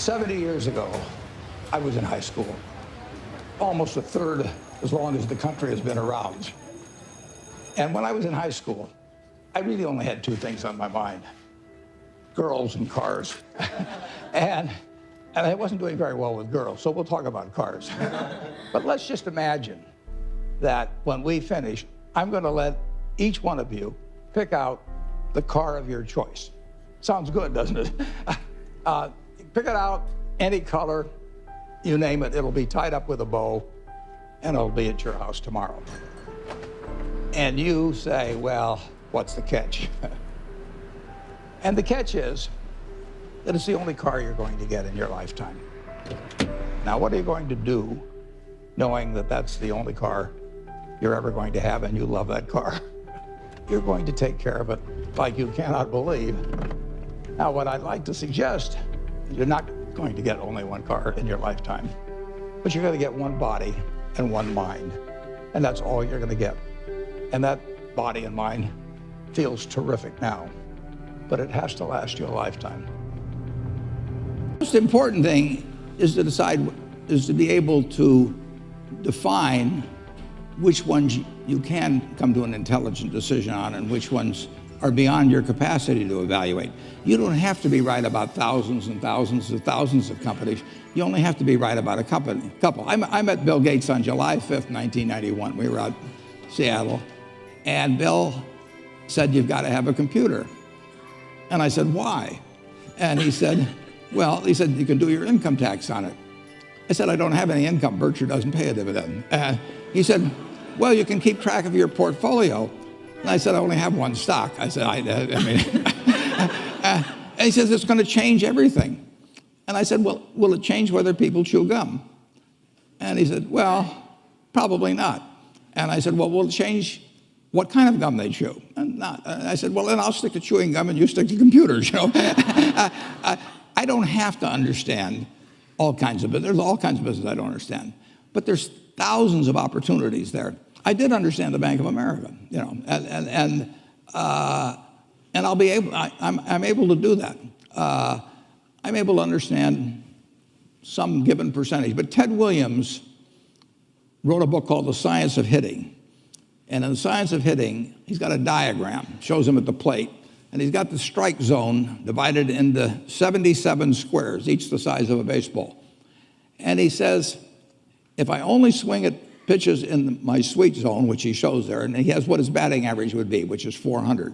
70 years ago, I was in high school, almost a third as long as the country has been around. And when I was in high school, I really only had two things on my mind: girls and cars. and I wasn't doing very well with girls, so we'll talk about cars. But let's just imagine that when we finish, I'm going to let each one of you pick out the car of your choice. Sounds good, doesn't it? Pick it out, any color, you name it. It'll be tied up with a bow, and it'll be at your house tomorrow. And you say, well, what's the catch? And the catch is that it's the only car you're going to get in your lifetime. Now, what are you going to do knowing that that's the only car you're ever going to have and you love that car? You're going to take care of it like you cannot believe. Now, what I'd like to suggest is you're not going to get only one car in your lifetime, but you're going to get one body and one mind, and that's all you're going to get. And that body and mind feels terrific now, but it has to last you a lifetime. The most important thing is to be able to define which ones you can come to an intelligent decision on and which ones are beyond your capacity to evaluate. You don't have to be right about thousands and thousands and thousands of companies. You only have to be right about a couple. I met Bill Gates on July 5th, 1991. We were out in Seattle, and Bill said, "You've got to have a computer." And I said, "Why?" And he said, "Well," he said, "you can do your income tax on it." I said, "I don't have any income. Berkshire doesn't pay a dividend." He said, "Well, you can keep track of your portfolio." And I said, "I only have one stock." I said, and he says, "It's going to change everything." And I said, "Well, will it change whether people chew gum?" And he said, "Well, probably not." And I said, "Well, will it change what kind of gum they chew?" And not. And I said, "Well, then I'll stick to chewing gum and you stick to computers, you know." I don't have to understand all kinds of business. There's all kinds of business I don't understand. But there's thousands of opportunities there. I did understand the Bank of America, you know, and I'll be able. I'm able to do that. I'm able to understand some given percentage. But Ted Williams wrote a book called The Science of Hitting, and in The Science of Hitting, he's got a diagram, shows him at the plate, and he's got the strike zone divided into 77 squares, each the size of a baseball. And he says, if I only swing at pitches in my sweet zone, which he shows there, and he has what his batting average would be, which is 400.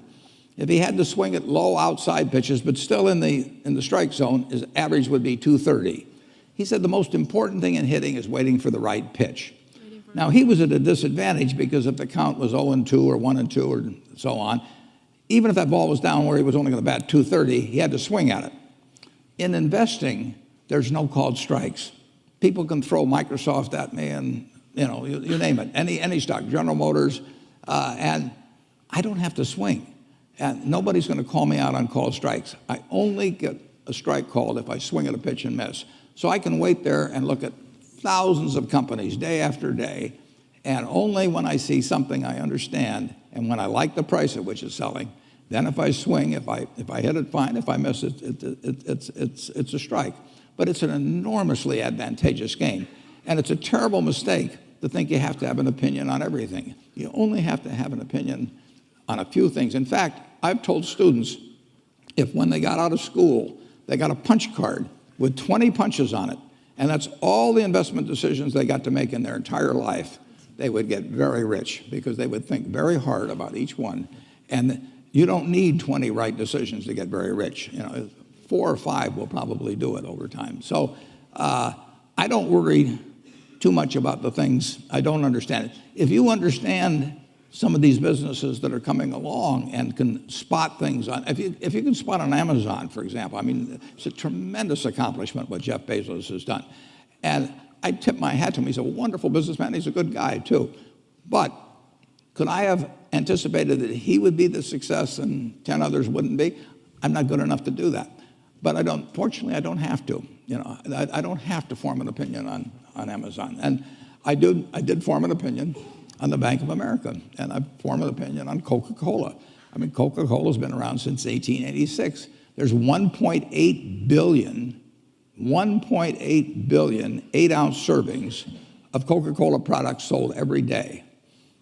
If he had to swing at low outside pitches, but still in the strike zone, his average would be 230. He said the most important thing in hitting is waiting for the right pitch. Now, he was at a disadvantage because if the count was 0-2 or 1-2 or so on, even if that ball was down where he was only going to bat 230, he had to swing at it. In investing, there's no called strikes. People can throw Microsoft at me and, you know, you name it, any stock, General Motors, and I don't have to swing. And nobody's going to call me out on called strikes. I only get a strike called if I swing at a pitch and miss. So I can wait there and look at thousands of companies day after day, and only when I see something I understand and when I like the price at which it's selling, then if I swing, if I hit it, fine. If I miss it, it's a strike. But it's an enormously advantageous game. And it's a terrible mistake to think you have to have an opinion on everything. You only have to have an opinion on a few things. In fact, I've told students, if when they got out of school, they got a punch card with 20 punches on it, and that's all the investment decisions they got to make in their entire life, they would get very rich because they would think very hard about each one. And you don't need 20 right decisions to get very rich. You know, 4 or 5 will probably do it over time. So I don't worry too much about the things I don't understand. If you understand some of these businesses that are coming along and can spot things on, if you can spot on Amazon, for example, I mean, it's a tremendous accomplishment what Jeff Bezos has done. And I tip my hat to him. He's a wonderful businessman. He's a good guy, too. But could I have anticipated that he would be the success and 10 others wouldn't be? I'm not good enough to do that. But fortunately, I don't have to. You know, I don't have to form an opinion on Amazon. And I did form an opinion on the Bank of America, and I formed an opinion on Coca-Cola. I mean, Coca-Cola's been around since 1886. There's 1.8 billion 1.8 billion 8-ounce servings of Coca-Cola products sold every day.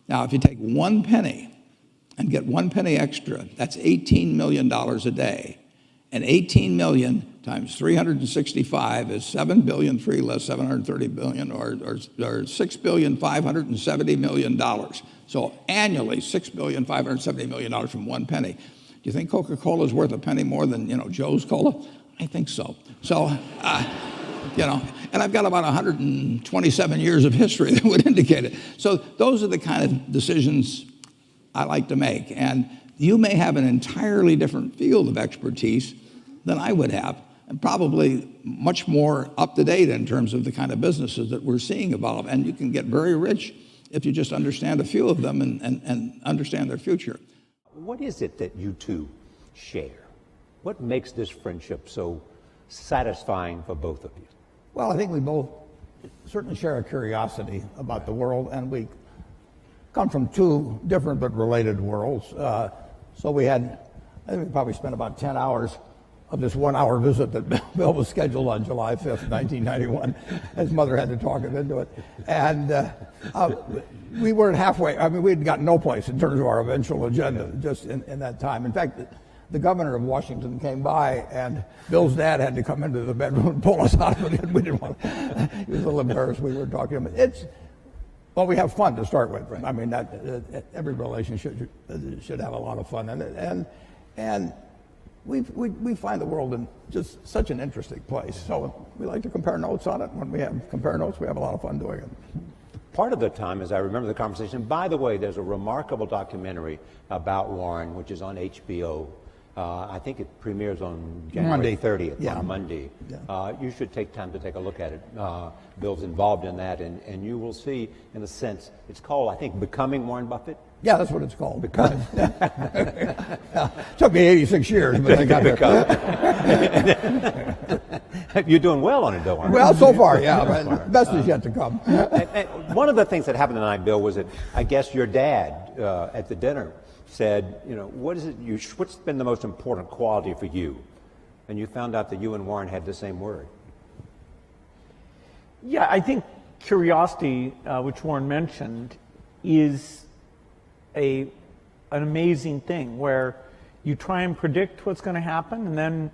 Now, if you take 1 penny and get 1 penny extra, that's $18 million a day. And 18 million times 365 is 7 billion, 3 less 730 billion, or $6,570,000,000. So annually, $6,570,000,000 from 1 penny. Do you think Coca-Cola is worth a penny more than, Joe's Cola? I think so. So, and I've got about 127 years of history that would indicate it. So those are the kind of decisions I like to make. And you may have an entirely different field of expertise than I would have, and probably much more up to date in terms of the kind of businesses that we're seeing evolve. And you can get very rich if you just understand a few of them and understand their future. What is it that you two share? What makes this friendship so satisfying for both of you? Well, I think we both certainly share a curiosity about the world, and we come from two different but related worlds. So I think we probably spent about 10 hours of this 1-hour visit that Bill was scheduled on July 5th, 1991. His mother had to talk him into it. And we weren't halfway. I mean, we had gotten no place in terms of our eventual agenda just in that time. In fact, the governor of Washington came by, and Bill's dad had to come into the bedroom and pull us out of it. We didn't want to. He was a little embarrassed we were talking to him. Well, we have fun to start with. Right. I mean, every relationship should have a lot of fun in it. And we find the world in just such an interesting place. So we like to compare notes on it. When we compare notes, we have a lot of fun doing it. Part of the time, as I remember the conversation, by the way, there's a remarkable documentary about Warren, which is on HBO. I think it premieres on January 30th, on Monday. Yeah. You should take time to take a look at it. Bill's involved in that, and you will see, in a sense, it's called, I think, Becoming Warren Buffett. Yeah, that's what it's called. Because took me 86 years, but I got it. You're doing well on it, though, aren't you? Well, so far, yeah. But best is yet to come. And one of the things that happened tonight, Bill, was that I guess your dad at the dinner said, what's been the most important quality for you? And you found out that you and Warren had the same word. Yeah, I think curiosity, which Warren mentioned, is an amazing thing where you try and predict what's going to happen, and then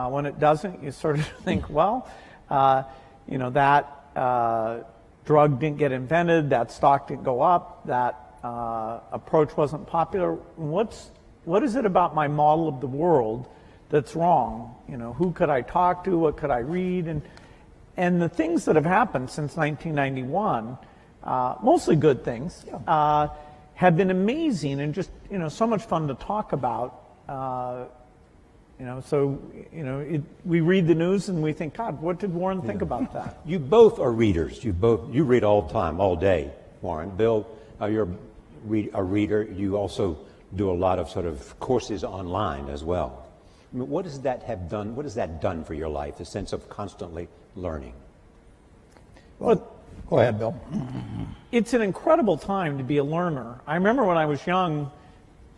when it doesn't, you sort of think, well, that drug didn't get invented, that stock didn't go up, that approach wasn't popular. What is it about my model of the world that's wrong? Who could I talk to? What could I read? And the things that have happened since 1991, mostly good things, have been amazing and just so much fun to talk about. We read the news and we think, God, what did Warren think about that? You both are readers. You read all the time, all day, Warren. Bill, you're a reader. You also do a lot of sort of courses online as well. I mean, what does that have done? What has that done for your life? The sense of constantly learning. Well, go ahead, Bill. It's an incredible time to be a learner. I remember when I was young,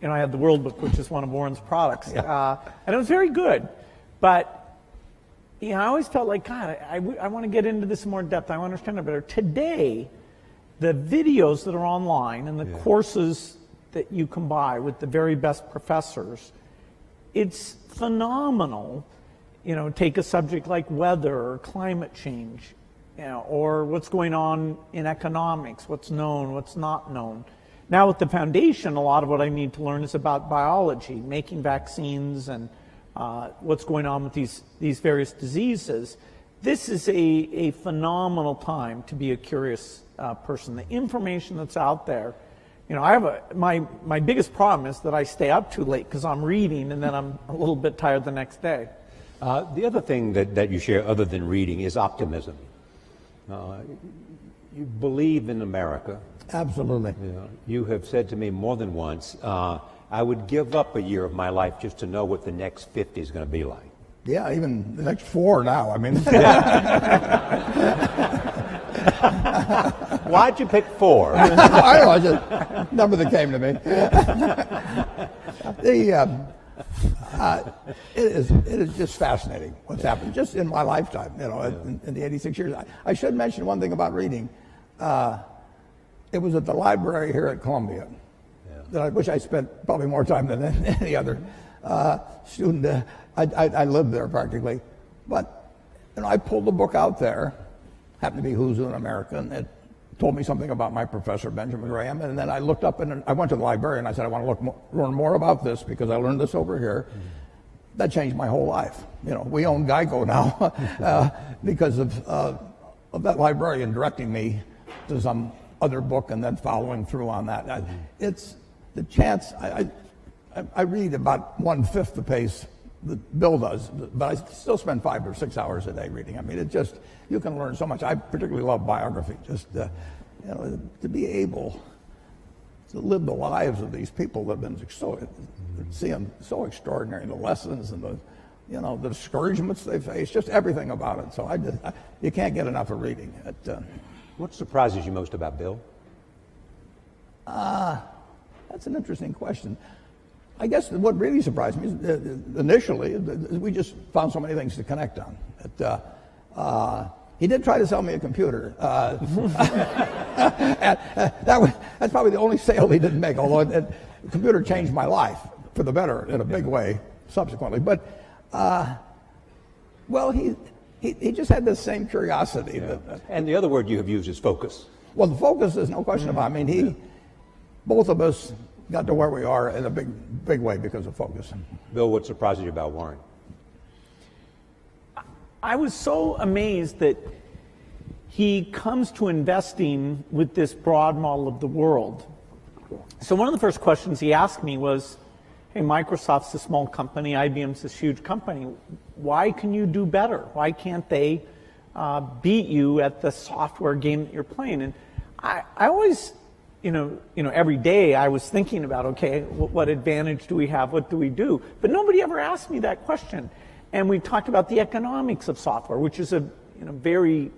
I had the World Book, which is one of Warren's products, and it was very good. But I always felt like, God, I want to get into this in more depth. I want to understand it better. Today, the videos that are online and the courses that you can buy with the very best professors, it's phenomenal. Take a subject like weather or climate change, or what's going on in economics, what's known, what's not known. Now with the foundation, a lot of what I need to learn is about biology, making vaccines, and what's going on with these various diseases. This is a phenomenal time to be a curious person. The information that's out there, I have my biggest problem is that I stay up too late because I'm reading and then I'm a little bit tired the next day. The other thing that you share other than reading is optimism. You believe in America. Absolutely. You have said to me more than once, I would give up a year of my life just to know what the next 50 is going to be like. Yeah, even the next 4 now. I mean, why'd you pick 4? I don't know, just number that came to me. It is just fascinating what's happened just in my lifetime, in the 86 years. I should mention one thing about reading. It was at the library here at Columbia that I wish I spent probably more time than any other student. I lived there practically. But I pulled the book out there, happened to be Who's an American. It told me something about my professor, Benjamin Graham, and then I looked up and I went to the library and I said, I want to learn more about this because I learned this over here. That changed my whole life. We own Geico now because of that librarian directing me to some other book and then following through on that. It's the chance. I read about 1/5 the pace that Bill does, but I still spend 5 or 6 hours a day reading. I mean, you can learn so much. I particularly love biography. Just to be able to live the lives of these people that have been so extraordinary, the lessons and the discouragements they face, just everything about it. So you can't get enough of reading. What surprises you most about Bill? That's an interesting question. I guess what really surprised me is initially we just found so many things to connect on. He did try to sell me a computer. That's probably the only sale he didn't make, although the computer changed my life for the better in a big way subsequently. But, he just had this same curiosity. Yeah. And the other word you have used is focus. Well, the focus is no question about it. I mean, both of us got to where we are in a big way because of focus. Bill, what surprises you about Warren? I was so amazed that he comes to investing with this broad model of the world. So one of the first questions he asked me was, hey, Microsoft's a small company, IBM's this huge company. Why can you do better? Why can't they beat you at the software game that you're playing? And I always, every day I was thinking about, okay, what advantage do we have? What do we do? But nobody ever asked me that question. And we talked about the economics of software, which is a very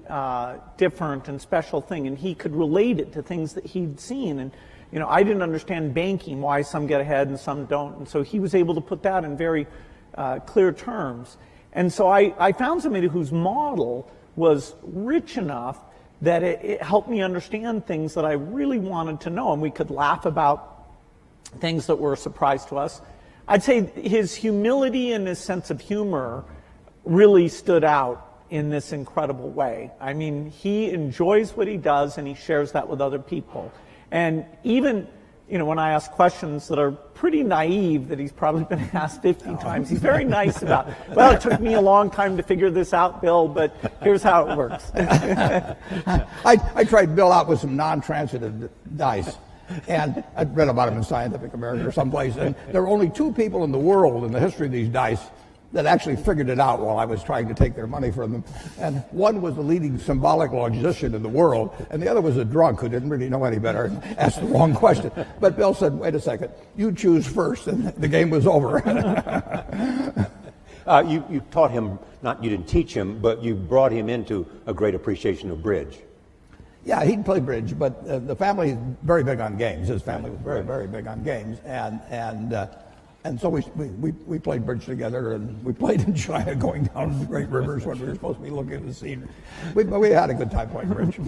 different and special thing. And he could relate it to things that he'd seen. And I didn't understand banking, why some get ahead and some don't. And so he was able to put that in very clear terms. And so I found somebody whose model was rich enough that it helped me understand things that I really wanted to know. And we could laugh about things that were a surprise to us. I'd say his humility and his sense of humor really stood out in this incredible way. I mean, he enjoys what he does and he shares that with other people. And even, when I ask questions that are pretty naive that he's probably been asked 50 times, he's very nice about, well, it took me a long time to figure this out, Bill, but here's how it works. I tried Bill out with some non-transitive dice. And I'd read about him in Scientific American or someplace, and there were only 2 people in the world in the history of these dice that actually figured it out while I was trying to take their money from them. And one was the leading symbolic logician in the world, and the other was a drunk who didn't really know any better and asked the wrong question. But Bill said, wait a second, you choose first, and the game was over. You taught him, you didn't teach him, but you brought him into a great appreciation of bridge. Yeah, he'd play bridge, but the family is very big on games. His family was very, very big on games, and so we played bridge together, and we played in China, going down the great rivers when we were supposed to be looking at the scenery. We had a good time playing bridge.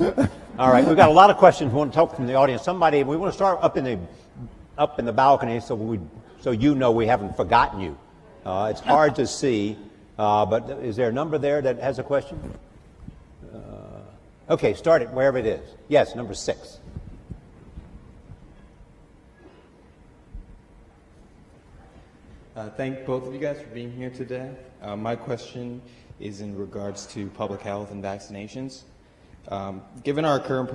All right, we've got a lot of questions we want to talk from the audience. We want to start up in the balcony, so we haven't forgotten you. It's hard to see, but is there a number there that has a question? Okay, start it wherever it is. Yes, number 6. Thank both of you guys for being here today. My question is in regards to public health and vaccinations. Given our current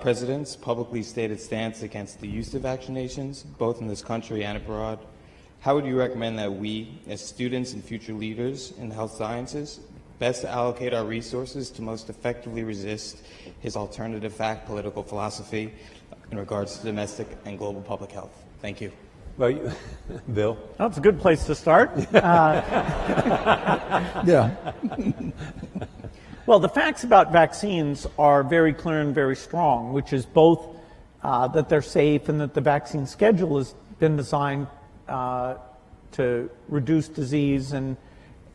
president's publicly stated stance against the use of vaccinations, both in this country and abroad, how would you recommend that we, as students and future leaders in the health sciences, best allocate our resources to most effectively resist his alternative fact political philosophy in regards to domestic and global public health? Thank you. Well, Bill? That's a good place to start. Yeah. Well, the facts about vaccines are very clear and very strong, which is both that they're safe and that the vaccine schedule has been designed to reduce disease, and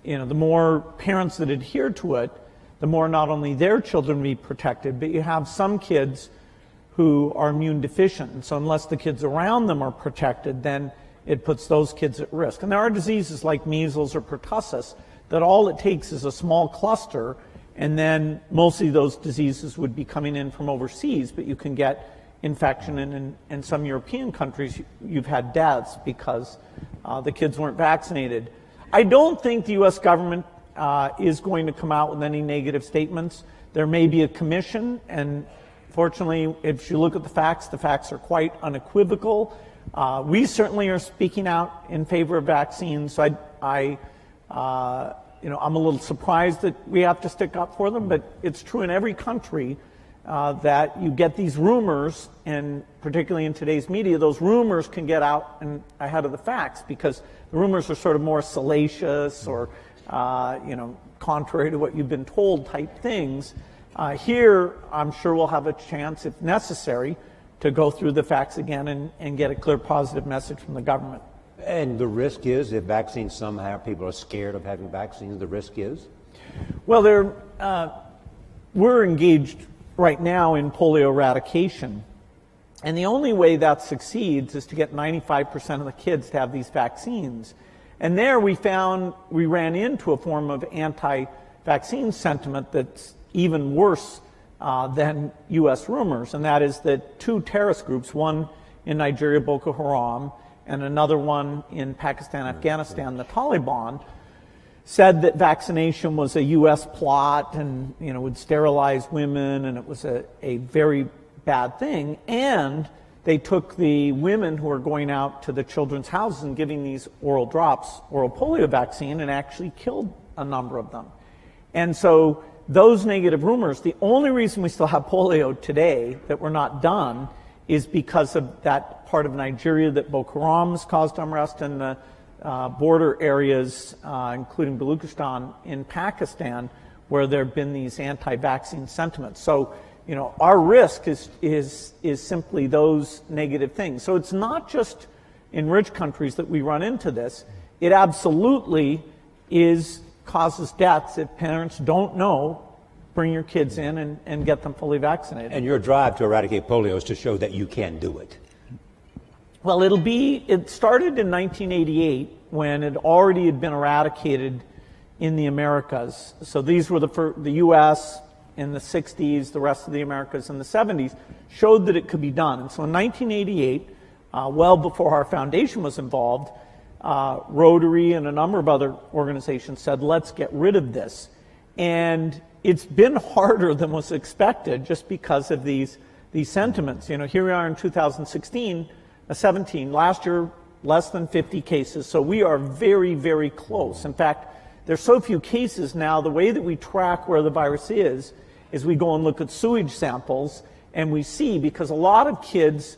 the more parents that adhere to it, the more not only their children be protected, but you have some kids who are immune deficient. And so unless the kids around them are protected, then it puts those kids at risk. And there are diseases like measles or pertussis that all it takes is a small cluster, and then mostly those diseases would be coming in from overseas, but you can get infection, and in some European countries you've had deaths because the kids weren't vaccinated. I don't think the U.S. government is going to come out with any negative statements. There may be a commission, and fortunately, if you look at the facts are quite unequivocal. We certainly are speaking out in favor of vaccines. So I'm a little surprised that we have to stick up for them, but it's true in every country that you get these rumors, and particularly in today's media, those rumors can get out and ahead of the facts because the rumors are sort of more salacious or contrary to what you've been told type things. Here, I'm sure we'll have a chance, if necessary, to go through the facts again and get a clear positive message from the government. And the risk is, if vaccines somehow, people are scared of having vaccines, the risk is? Well, we're engaged right now in polio eradication. And the only way that succeeds is to get 95% of the kids to have these vaccines. And there we ran into a form of anti-vaccine sentiment that's even worse than U.S. rumors, and that is that two terrorist groups, one in Nigeria, Boko Haram, and another one in Pakistan, Afghanistan, the Taliban, said that vaccination was a U.S. plot and would sterilize women, and it was a very bad thing. And they took the women who were going out to the children's houses and giving these oral drops, oral polio vaccine, and actually killed a number of them. And so those negative rumors, the only reason we still have polio today, that we're not done, is because of that part of Nigeria that Boko Haram has caused unrest, and the border areas, including Baluchistan in Pakistan, where there have been these anti-vaccine sentiments. So, our risk is simply those negative things. So it's not just in rich countries that we run into this. It absolutely causes deaths if parents don't know. Bring your kids in and get them fully vaccinated. And your drive to eradicate polio is to show that you can do it. Well, it started in 1988 when it already had been eradicated in the Americas. So these were the U.S. in the 60s, the rest of the Americas in the 70s, showed that it could be done. And so in 1988, well before our foundation was involved, Rotary and a number of other organizations said, let's get rid of this. And it's been harder than was expected just because of these sentiments. Here we are in 2017, last year, less than 50 cases. So we are very, very close. In fact, there's so few cases now, the way that we track where the virus is we go and look at sewage samples, and we see, because a lot of kids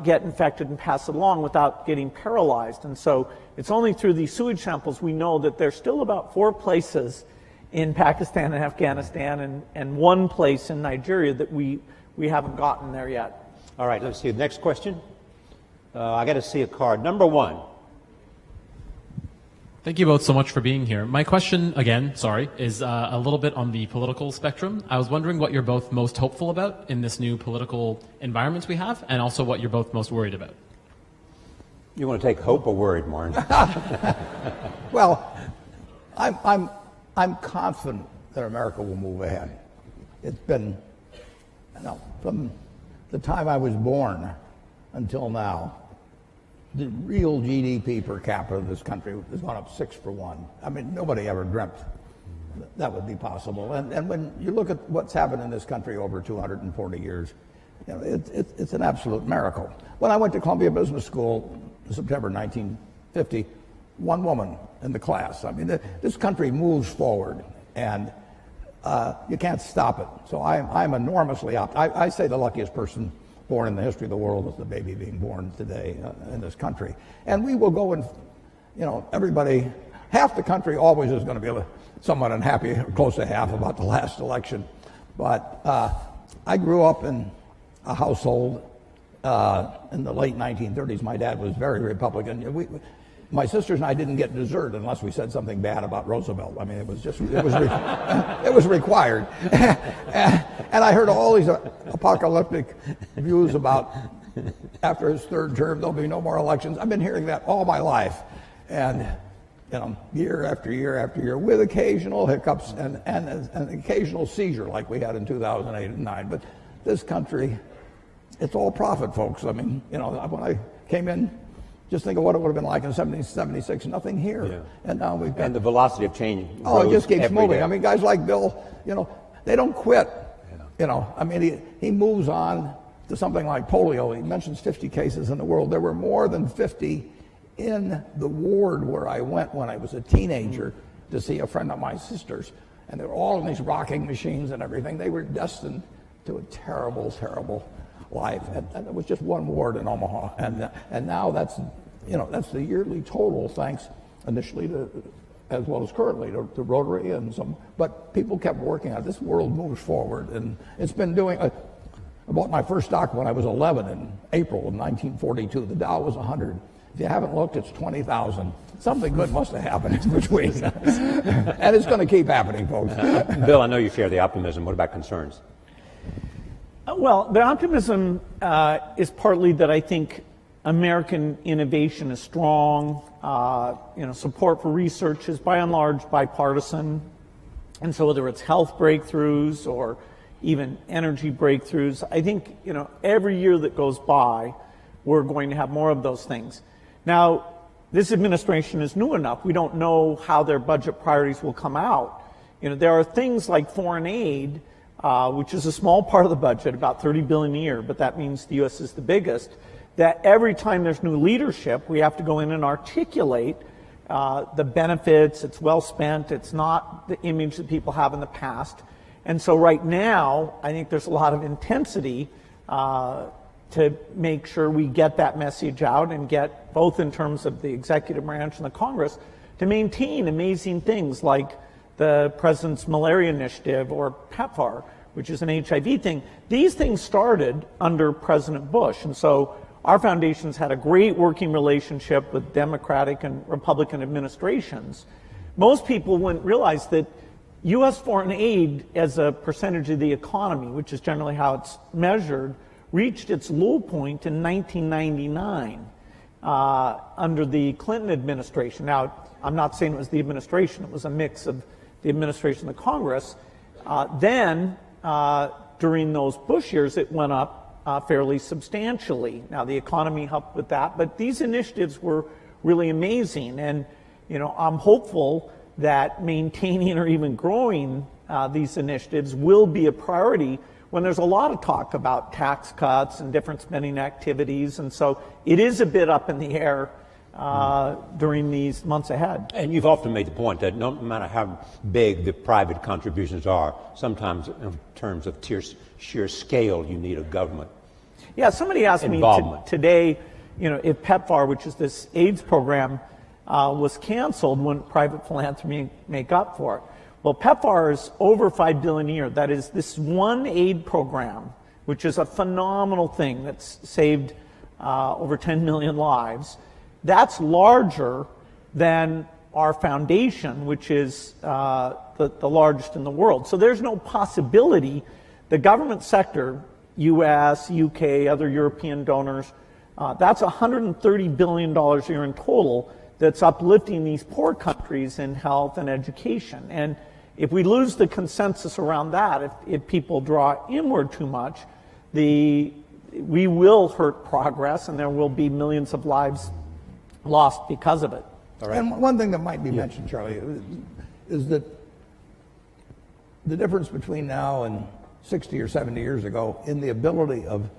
get infected and pass it along without getting paralyzed. And so it's only through these sewage samples we know that there's still about 4 places in Pakistan and Afghanistan and 1 place in Nigeria that we haven't gotten there yet. All right, let's see. The next question. I got to see a card. Number 1. Thank you both so much for being here. My question, again, is a little bit on the political spectrum. I was wondering what you're both most hopeful about in this new political environment we have, and also what you're both most worried about. You want to take hope or worried, Warren? Well, I'm confident that America will move ahead. It's been, from the time I was born until now, the real GDP per capita of this country has gone up 6 for 1. I mean, nobody ever dreamt that would be possible. And when you look at what's happened in this country over 240 years, it's an absolute miracle. When I went to Columbia Business School in September 1950, 1 woman in the class. I mean, this country moves forward, and you can't stop it. So I'm enormously optimistic. I say the luckiest person born in the history of the world is the baby being born today in this country. And we will go and, everybody, half the country always is going to be somewhat unhappy, or close to half, about the last election. But I grew up in a household in the late 1930s. My dad was very Republican. my sisters and I didn't get dessert unless we said something bad about Roosevelt. I mean, it was it was required. And I heard all these apocalyptic views about after his third term there'll be no more elections. I've been hearing that all my life, and year after year after year, with occasional hiccups and an occasional seizure like we had in 2008 and 9. But this country, it's all profit, folks. I mean, when I came in, just think of what it would have been like in 76, nothing here. Yeah. And now we've got... And the velocity of change it just keeps moving. Day. I mean, guys like Bill, they don't quit. Yeah. I mean, he moves on to something like polio. He mentions 50 cases in the world. There were more than 50 in the ward where I went when I was a teenager to see a friend of my sister's. And they were all in these rocking machines and everything. They were destined to a terrible, terrible life, and it was just one ward in Omaha, and now that's the yearly total, thanks initially to, as well as currently to Rotary and some, but people kept working on it. This world moves forward, and it's been doing. I bought my first stock when I was 11 in April of 1942. The Dow was 100. If you haven't looked, it's 20,000. Something good must have happened in between, and it's going to keep happening, folks. Bill, I know you share the optimism. What about concerns? Well, the optimism is partly that I think American innovation is strong. Support for research is by and large bipartisan. And so whether it's health breakthroughs or even energy breakthroughs, I think, every year that goes by, we're going to have more of those things. Now, this administration is new enough. We don't know how their budget priorities will come out. There are things like foreign aid, which is a small part of the budget, about $30 billion a year, but that means the U.S. is the biggest, that every time there's new leadership, we have to go in and articulate the benefits. It's well spent. It's not the image that people have in the past. And so right now, I think there's a lot of intensity to make sure we get that message out and get, both in terms of the executive branch and the Congress, to maintain amazing things like the President's Malaria Initiative or PEPFAR, which is an HIV thing. These things started under President Bush, and so our foundation's had a great working relationship with Democratic and Republican administrations. Most people wouldn't realize that U.S. foreign aid as a percentage of the economy, which is generally how it's measured, reached its low point in 1999 under the Clinton administration. Now, I'm not saying it was the administration, it was a mix of the administration and the Congress. Then, during those Bush years, it went up fairly substantially. Now, the economy helped with that, but these initiatives were really amazing. And, I'm hopeful that maintaining or even growing these initiatives will be a priority when there's a lot of talk about tax cuts and different spending activities. And so it is a bit up in the air during these months ahead. And you've often made the point that no matter how big the private contributions are, sometimes in terms of sheer scale, you need a government. Yeah, somebody asked me today, if PEPFAR, which is this AIDS program, was canceled, wouldn't private philanthropy make up for it? Well, PEPFAR is over $5 billion a year. That is this one aid program, which is a phenomenal thing that's saved over 10 million lives. That's larger than our foundation, which is the largest in the world. So there's no possibility the government sector, U.S., U.K., other European donors, that's $130 billion a year in total that's uplifting these poor countries in health and education. And if we lose the consensus around that, if people draw inward too much, we will hurt progress and there will be millions of lives lost because of it. All right. And one thing that might be mentioned, Charlie, is that the difference between now and 60 or 70 years ago in the ability of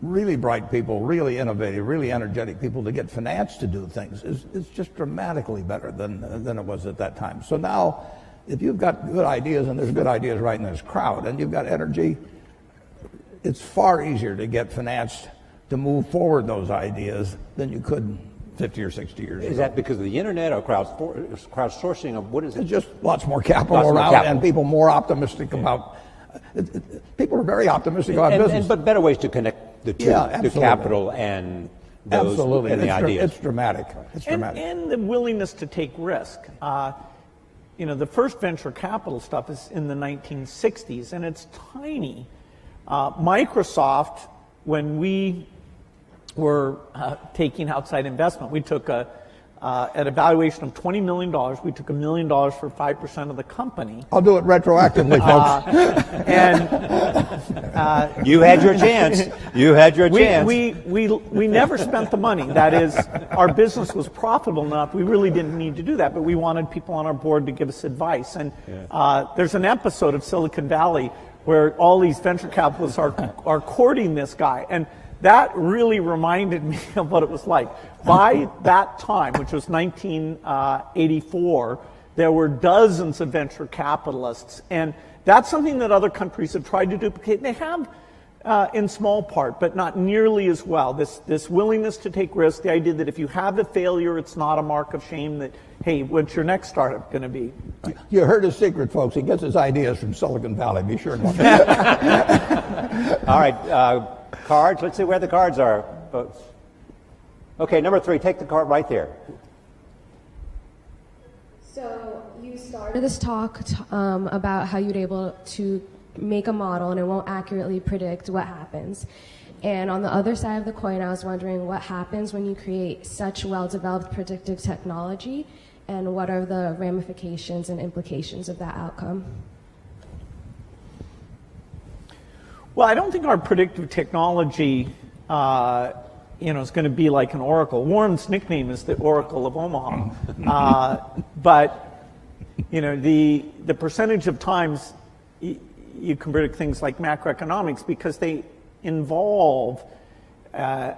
really bright people, really innovative, really energetic people to get finance to do things is just dramatically better than it was at that time. So now, if you've got good ideas, and there's good ideas right in this crowd, and you've got energy, it's far easier to get finance to move forward those ideas than you could 50 or 60 years ago. Is that because of the internet or crowdsourcing, or what is it? It's just lots more capital around and people more optimistic about people are very optimistic about business. But better ways to connect the two, the capital and those Absolutely. and the ideas. It's dramatic. It's dramatic. And the willingness to take risk. The first venture capital stuff is in the 1960s, and it's tiny. Microsoft, when we were taking outside investment, we took at a valuation of $20 million, we took $1 million for 5% of the company. I'll do it retroactively, folks. You had your chance. You had your chance. We never spent the money. That is, our business was profitable enough. We really didn't need to do that, but we wanted people on our board to give us advice. And there's an episode of Silicon Valley where all these venture capitalists are courting this guy. And that really reminded me of what it was like. By that time, which was 1984, there were dozens of venture capitalists. And that's something that other countries have tried to duplicate. They have in small part, but not nearly as well. This willingness to take risks, the idea that if you have a failure, it's not a mark of shame, that, hey, what's your next startup going to be? You heard his secret, folks. He gets his ideas from Silicon Valley. Be sure to. All right, cards. Let's see where the cards are, folks. Okay, number 3, take the card right there. So you started this talk about how you'd able to make a model and it won't accurately predict what happens. And on the other side of the coin, I was wondering what happens when you create such well-developed predictive technology, and what are the ramifications and implications of that outcome? Well, I don't think our predictive technology is going to be like an oracle. Warren's nickname is the Oracle of Omaha. But the percentage of times you can predict things like macroeconomics, because they involve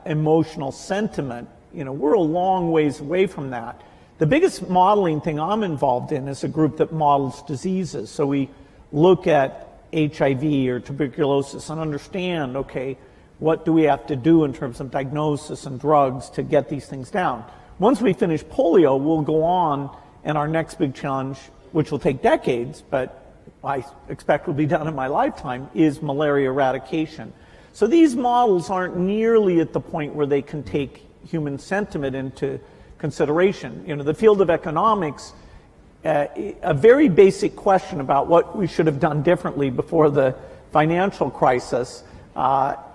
emotional sentiment. We're a long ways away from that. The biggest modeling thing I'm involved in is a group that models diseases. So we look at HIV or tuberculosis and understand, okay, what do we have to do in terms of diagnosis and drugs to get these things down? Once we finish polio, we'll go on, and our next big challenge, which will take decades, but I expect will be done in my lifetime, is malaria eradication. So these models aren't nearly at the point where they can take human sentiment into consideration. The field of economics, a very basic question about what we should have done differently before the financial crisis,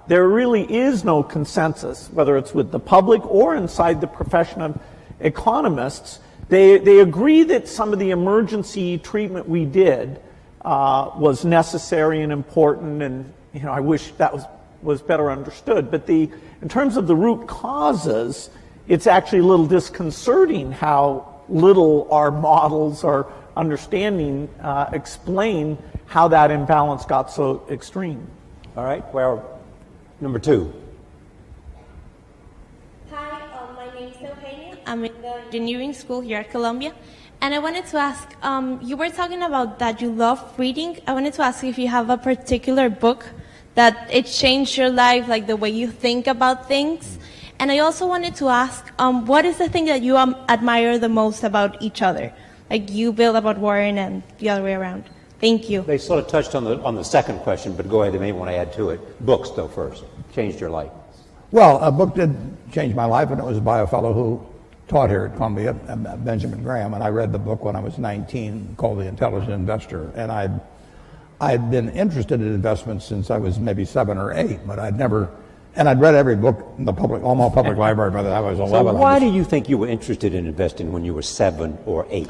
there really is no consensus, whether it's with the public or inside the profession of economists. They agree that some of the emergency treatment we did was necessary and important, and I wish that was better understood. But in terms of the root causes, it's actually a little disconcerting how little our models or understanding explain how that imbalance got so extreme. All right, well, number 2. Hi, my name is Eugenia. I'm in the engineering school here at Columbia. And I wanted to ask, you were talking about that you love reading. I wanted to ask if you have a particular book that it changed your life, like the way you think about things. And I also wanted to ask, what is the thing that you admire the most about each other? Like you, Bill, about Warren, and the other way around. Thank you. They sort of touched on the second question, but go ahead, they may want to add to it. Books, though, first. Changed your life. Well, a book did change my life, and it was by a fellow who taught here at Columbia, Benjamin Graham, and I read the book when I was 19, called The Intelligent Investor. And I'd been interested in investments since I was maybe 7 or 8, but I'd never. And I'd read every book in the Omaha Public Library by the time I was 11. So why do you think you were interested in investing when you were 7 or 8?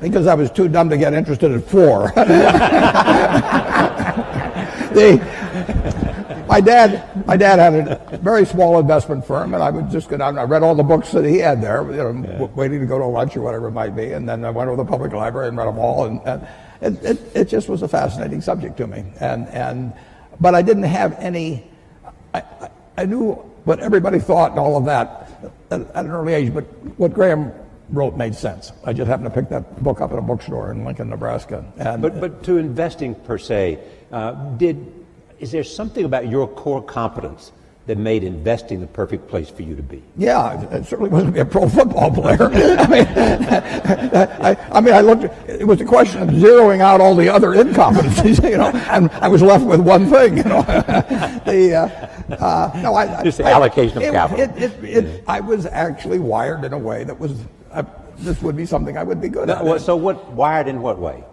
Because I was too dumb to get interested at 4. My dad had a very small investment firm, and I would just go down and I read all the books that he had there, waiting to go to lunch or whatever it might be, and then I went over to the public library and read them all, and it just was a fascinating subject to me. But I didn't have any. I knew what everybody thought and all of that at an early age, but what Graham wrote made sense. I just happened to pick that book up at a bookstore in Lincoln, Nebraska. But to investing per se, is there something about your core competence that made investing the perfect place for you to be? Yeah, it certainly wasn't to be a pro football player. I looked. It was a question of zeroing out all the other incompetencies, and I was left with one thing, Just the allocation of capital. I was actually wired in a way that was. This would be something I would be good at. So wired in what way?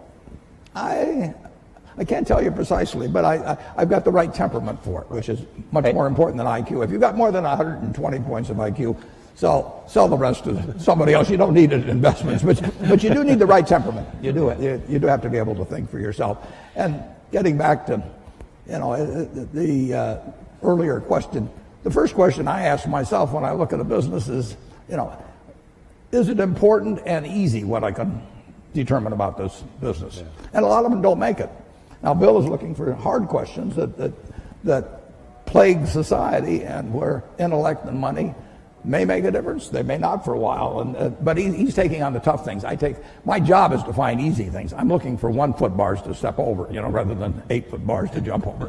I can't tell you precisely, but I've got the right temperament for it, which is much more important than IQ. If you've got more than 120 points of IQ, sell the rest to somebody else. You don't need it in investments, but you do need the right temperament. You do. You do have to be able to think for yourself. And getting back to, the earlier question, the first question I ask myself when I look at a business is, is it important and easy what I can determine about this business? Yeah. And a lot of them don't make it. Now, Bill is looking for hard questions that plague society, and where intellect and money may make a difference. They may not for a while, but he's taking on the tough things. My job is to find easy things. I'm looking for 1 foot bars to step over, rather than 8 foot bars to jump over,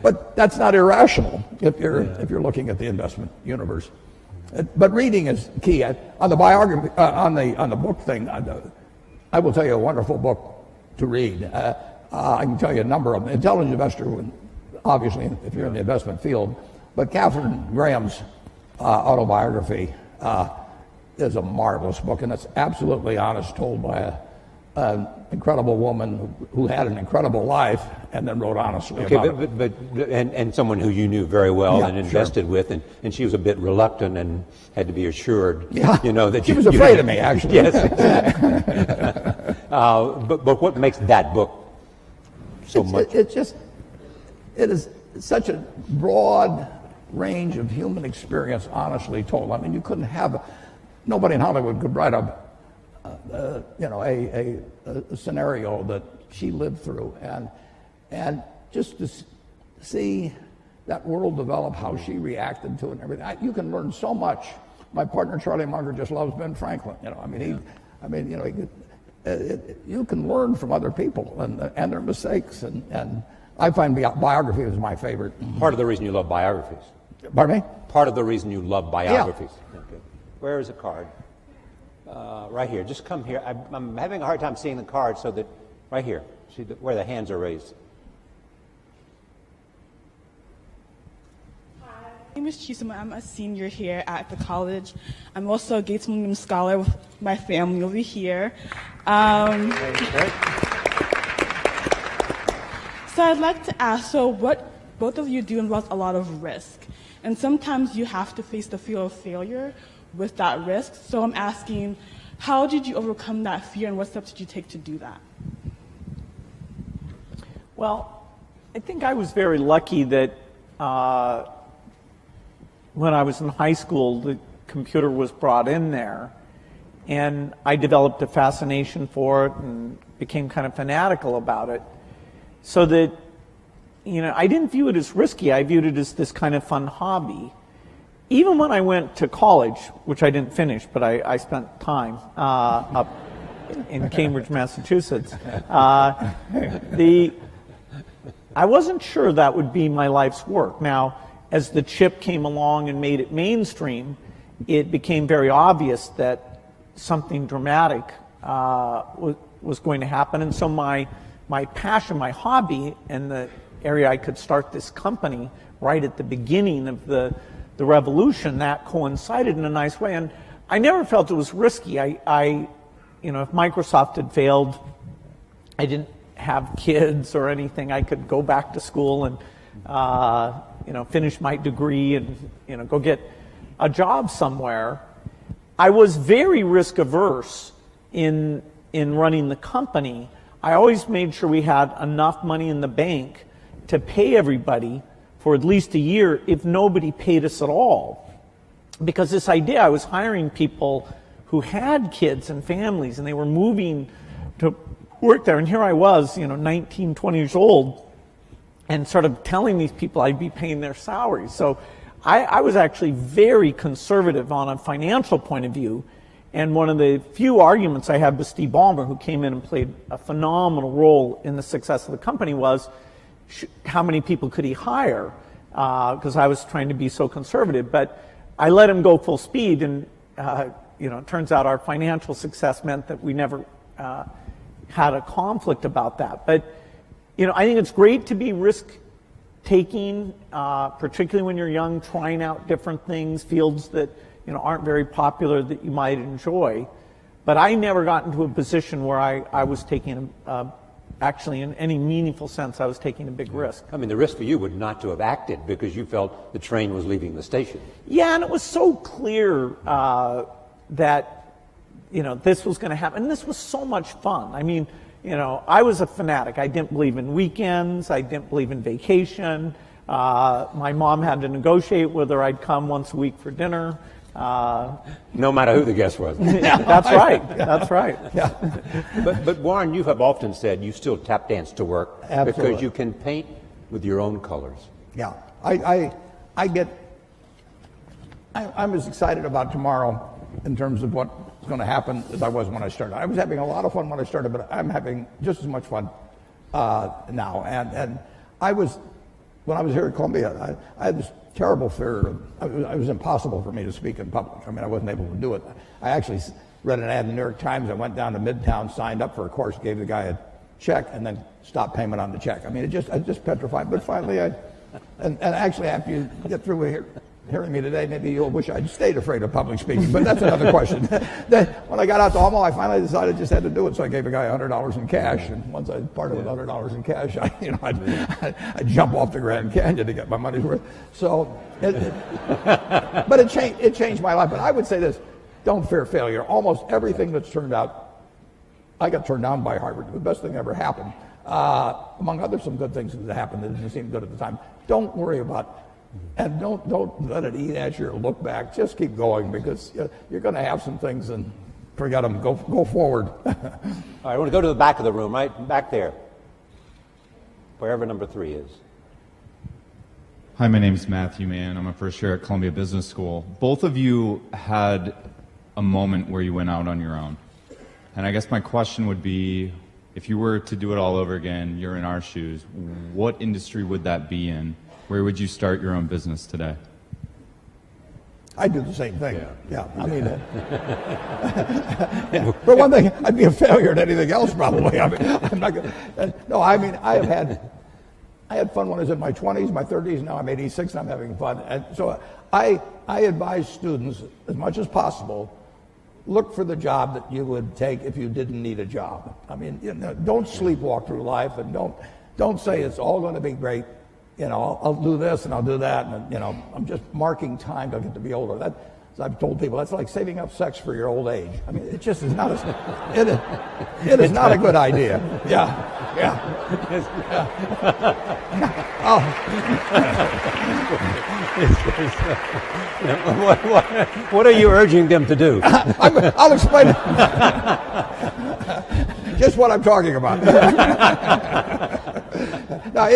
But that's not irrational if you're looking at the investment universe. But reading is key. On the biography, on the book thing, I will tell you a wonderful book to read. I can tell you a number of them. Intelligent Investor, obviously, if you're in the investment field. But Catherine Graham's autobiography is a marvelous book, and it's absolutely honest, told by an incredible woman who had an incredible life and then wrote honestly about it. But and someone who you knew very well and invested with, and she was a bit reluctant and had to be assured, that she was afraid of me, actually. Yes. But what makes that book so much? It is such a broad range of human experience, honestly told. I mean, you couldn't have, nobody in Hollywood could write a scenario that she lived through, and just to see that world develop, how she reacted to it and everything. You can learn so much. My partner Charlie Munger just loves Ben Franklin. You can learn from other people and their mistakes, and I find biography is my favorite. Part of the reason you love biographies. Pardon me? Part of the reason you love biographies. Yeah. Okay. Where is the card? Right here. Just come here. I'm having a hard time seeing the card, so that right here. See where the hands are raised. Hi, my name is Chisholm. I'm a senior here at the college. I'm also a Gates Millennium Scholar with my family over here. So I'd like to ask, what both of you do involves a lot of risk. And sometimes you have to face the fear of failure with that risk. So I'm asking, how did you overcome that fear, and what steps did you take to do that? Well, I think I was very lucky that when I was in high school, the computer was brought in there, and I developed a fascination for it and became kind of fanatical about it, so that, I didn't view it as risky. I viewed it as this kind of fun hobby. Even when I went to college, which I didn't finish, but I spent time up in Cambridge, Massachusetts, I wasn't sure that would be my life's work. Now, as the chip came along and made it mainstream, it became very obvious that something dramatic was going to happen. And so my passion, my hobby, and the area I could start this company right at the beginning of the revolution, that coincided in a nice way. And I never felt it was risky. If Microsoft had failed, I didn't have kids or anything. I could go back to school and finish my degree and go get a job somewhere. I was very risk averse in running the company. I always made sure we had enough money in the bank to pay everybody for at least a year if nobody paid us at all. Because this idea, I was hiring people who had kids and families, and they were moving to work there. And here I was, 19, 20 years old, and sort of telling these people I'd be paying their salaries. So I was actually very conservative on a financial point of view. And one of the few arguments I had with Steve Ballmer, who came in and played a phenomenal role in the success of the company, was how many people could he hire? because I was trying to be so conservative. But I let him go full speed, and it turns out our financial success meant that we never had a conflict about that. But I think it's great to be risk-taking, particularly when you're young, trying out different things, fields that aren't very popular that you might enjoy. But I never got into a position where I was taking, actually in any meaningful sense, I was taking a big risk. I mean, the risk for you would not to have acted because you felt the train was leaving the station. Yeah, and it was so clear that, this was going to happen. And this was so much fun. I mean, I was a fanatic. I didn't believe in weekends. I didn't believe in vacation. My mom had to negotiate whether I'd come once a week for dinner. No matter who the guest was. Yeah, that's right. That's right. Yeah. But Warren, you have often said you still tap dance to work. Absolutely. Because you can paint with your own colors. Yeah. I'm as excited about tomorrow in terms of what's going to happen as I was when I started. I was having a lot of fun when I started, but I'm having just as much fun now. And when I was here at Columbia, I had this terrible fear. It was impossible for me to speak in public. I mean, I wasn't able to do it. I actually read an ad in the New York Times. I went down to Midtown, signed up for a course, gave the guy a check, and then stopped payment on the check. I mean, I just petrified. But finally, and actually, after you get through hearing me today, maybe you'll wish I'd stayed afraid of public speaking, but that's another question. Then, when I got out to Omaha, I finally decided I just had to do it, so I gave a guy $100 in cash, and once I parted with $100 in cash, I'd jump off the Grand Canyon to get my money's worth. So, but it changed my life. But I would say this: don't fear failure. Almost everything that's turned out, I got turned down by Harvard. The best thing ever happened. Among other some good things that happened that didn't seem good at the time. Don't worry about. And don't let it eat at you or look back. Just keep going, because you're going to have some things and forget them. Go forward. All right, I want to go to the back of the room, right back there, wherever number 3 is. Hi, my name is Matthew Mann. I'm a first year at Columbia Business School. Both of you had a moment where you went out on your own. And I guess my question would be, if you were to do it all over again, you're in our shoes, what industry would that be in? Where would you start your own business today? I'd do the same thing. Yeah. I mean, for one thing, I'd be a failure at anything else probably. I mean, I'm not gonna. No, I mean, I had fun when I was in my 20s, my 30s. Now I'm 86 and I'm having fun. And so I advise students as much as possible, look for the job that you would take if you didn't need a job. I mean, don't sleepwalk through life, and don't say it's all going to be great. I'll do this and I'll do that, and I'm just marking time till I get to be older. That, as I've told people, that's like saving up sex for your old age. I mean, it just is not it is not a good idea. Yeah. What are you urging them to do? I'll explain it. Just what I'm talking about. Now,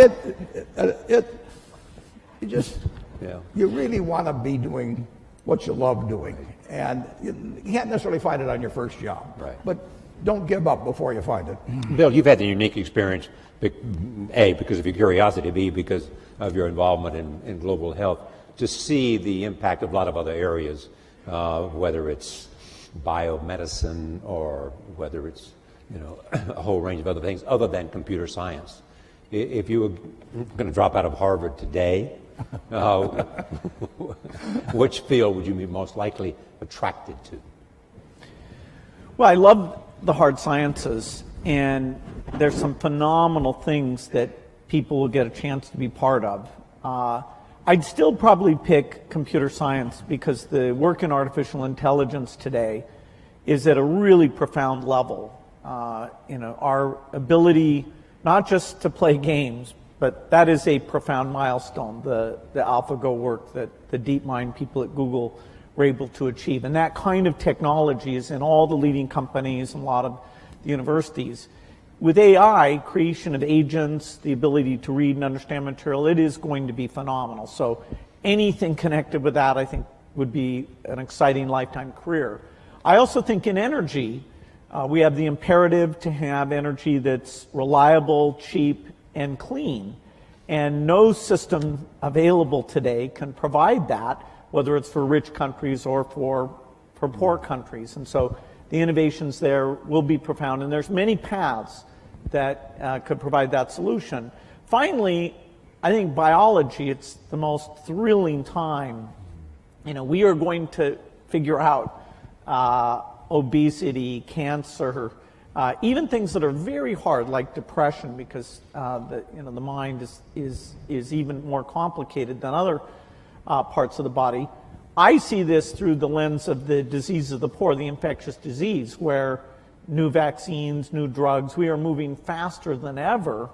you really want to be doing what you love doing, and you can't necessarily find it on your first job. Right. But don't give up before you find it. Bill, you've had the unique experience, A, because of your curiosity, B, because of your involvement in global health, to see the impact of a lot of other areas, whether it's biomedicine or whether it's a whole range of other things other than computer science. If you were going to drop out of Harvard today, which field would you be most likely attracted to? Well, I love the hard sciences, and there's some phenomenal things that people will get a chance to be part of. I'd still probably pick computer science, because the work in artificial intelligence today is at a really profound level. Our ability not just to play games, but that is a profound milestone, the AlphaGo work that the DeepMind people at Google were able to achieve. And that kind of technology is in all the leading companies and a lot of the universities. With AI, creation of agents, the ability to read and understand material, it is going to be phenomenal. So anything connected with that, I think, would be an exciting lifetime career. I also think in energy, we have the imperative to have energy that's reliable, cheap, and clean. And no system available today can provide that, whether it's for rich countries or for poor countries. And so the innovations there will be profound, and there's many paths that could provide that solution. Finally, I think biology, it's the most thrilling time. We are going to figure out obesity, cancer, even things that are very hard, like depression, because the mind is even more complicated than other parts of the body. I see this through the lens of the disease of the poor, the infectious disease, where new vaccines, new drugs, we are moving faster than ever.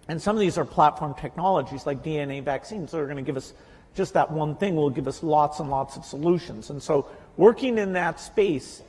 And some of these are platform technologies like DNA vaccines that are going to give us just that one thing will give us lots and lots of solutions. And so working in that space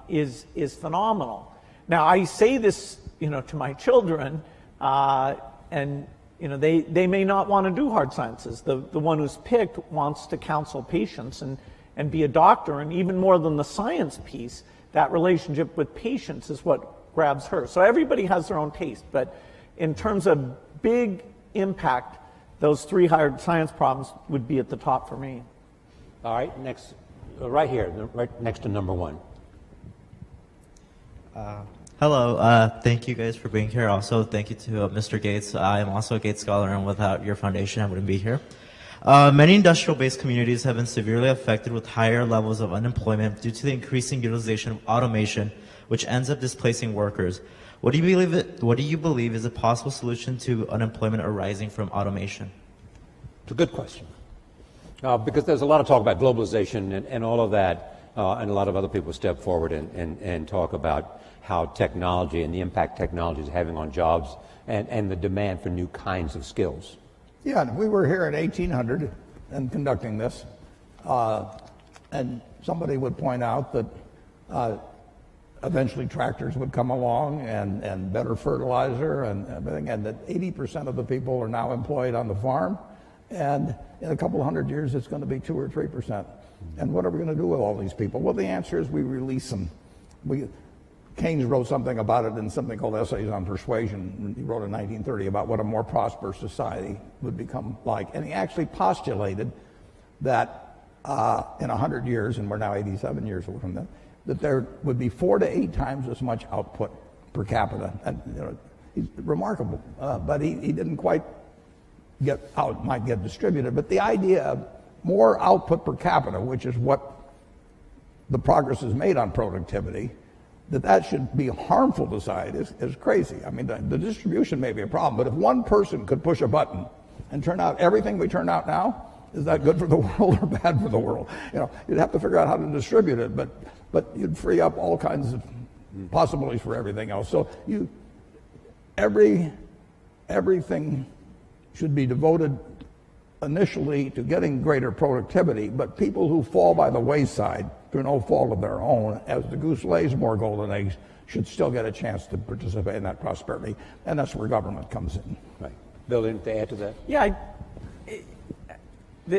is phenomenal. Now, I say this, to my children, and they may not want to do hard sciences. The one who's picked wants to counsel patients and be a doctor, and even more than the science piece, that relationship with patients is what grabs her. So everybody has their own taste, but in terms of big impact, those 3 hard science problems would be at the top for me. All right, next, right here, right next to number 1. Hello, thank you guys for being here. Also, thank you to Mr. Gates. I am also a Gates Scholar, and without your foundation, I wouldn't be here. Many industrial-based communities have been severely affected with higher levels of unemployment due to the increasing utilization of automation, which ends up displacing workers. What do you believe is a possible solution to unemployment arising from automation? It's a good question. Because there's a lot of talk about globalization and all of that, and a lot of other people step forward and talk about how technology and the impact technology is having on jobs and the demand for new kinds of skills. Yeah, we were here in 1800 and conducting this, and somebody would point out that eventually tractors would come along and better fertilizer and everything, and that 80% of the people are now employed on the farm, and in a couple of hundred years it's going to be 2 or 3%. And what are we going to do with all these people? Well, the answer is we release them. Keynes wrote something about it in something called Essays on Persuasion. He wrote in 1930 about what a more prosperous society would become like. And he actually postulated that in 100 years, and we're now 87 years away from that there would be 4 to 8 times as much output per capita. And he's remarkable, but he didn't quite get how it might get distributed. But the idea of more output per capita, which is what the progress is made on productivity, that should be harmful to society is crazy. I mean, the distribution may be a problem, but if one person could push a button and turn out everything we turn out now, is that good for the world or bad for the world? You'd have to figure out how to distribute it, but you'd free up all kinds of possibilities for everything else. So everything should be devoted initially to getting greater productivity, but people who fall by the wayside through no fault of their own, as the goose lays more golden eggs, should still get a chance to participate in that prosperity, and that's where government comes in. Right. Bill, anything to add to that? Yeah,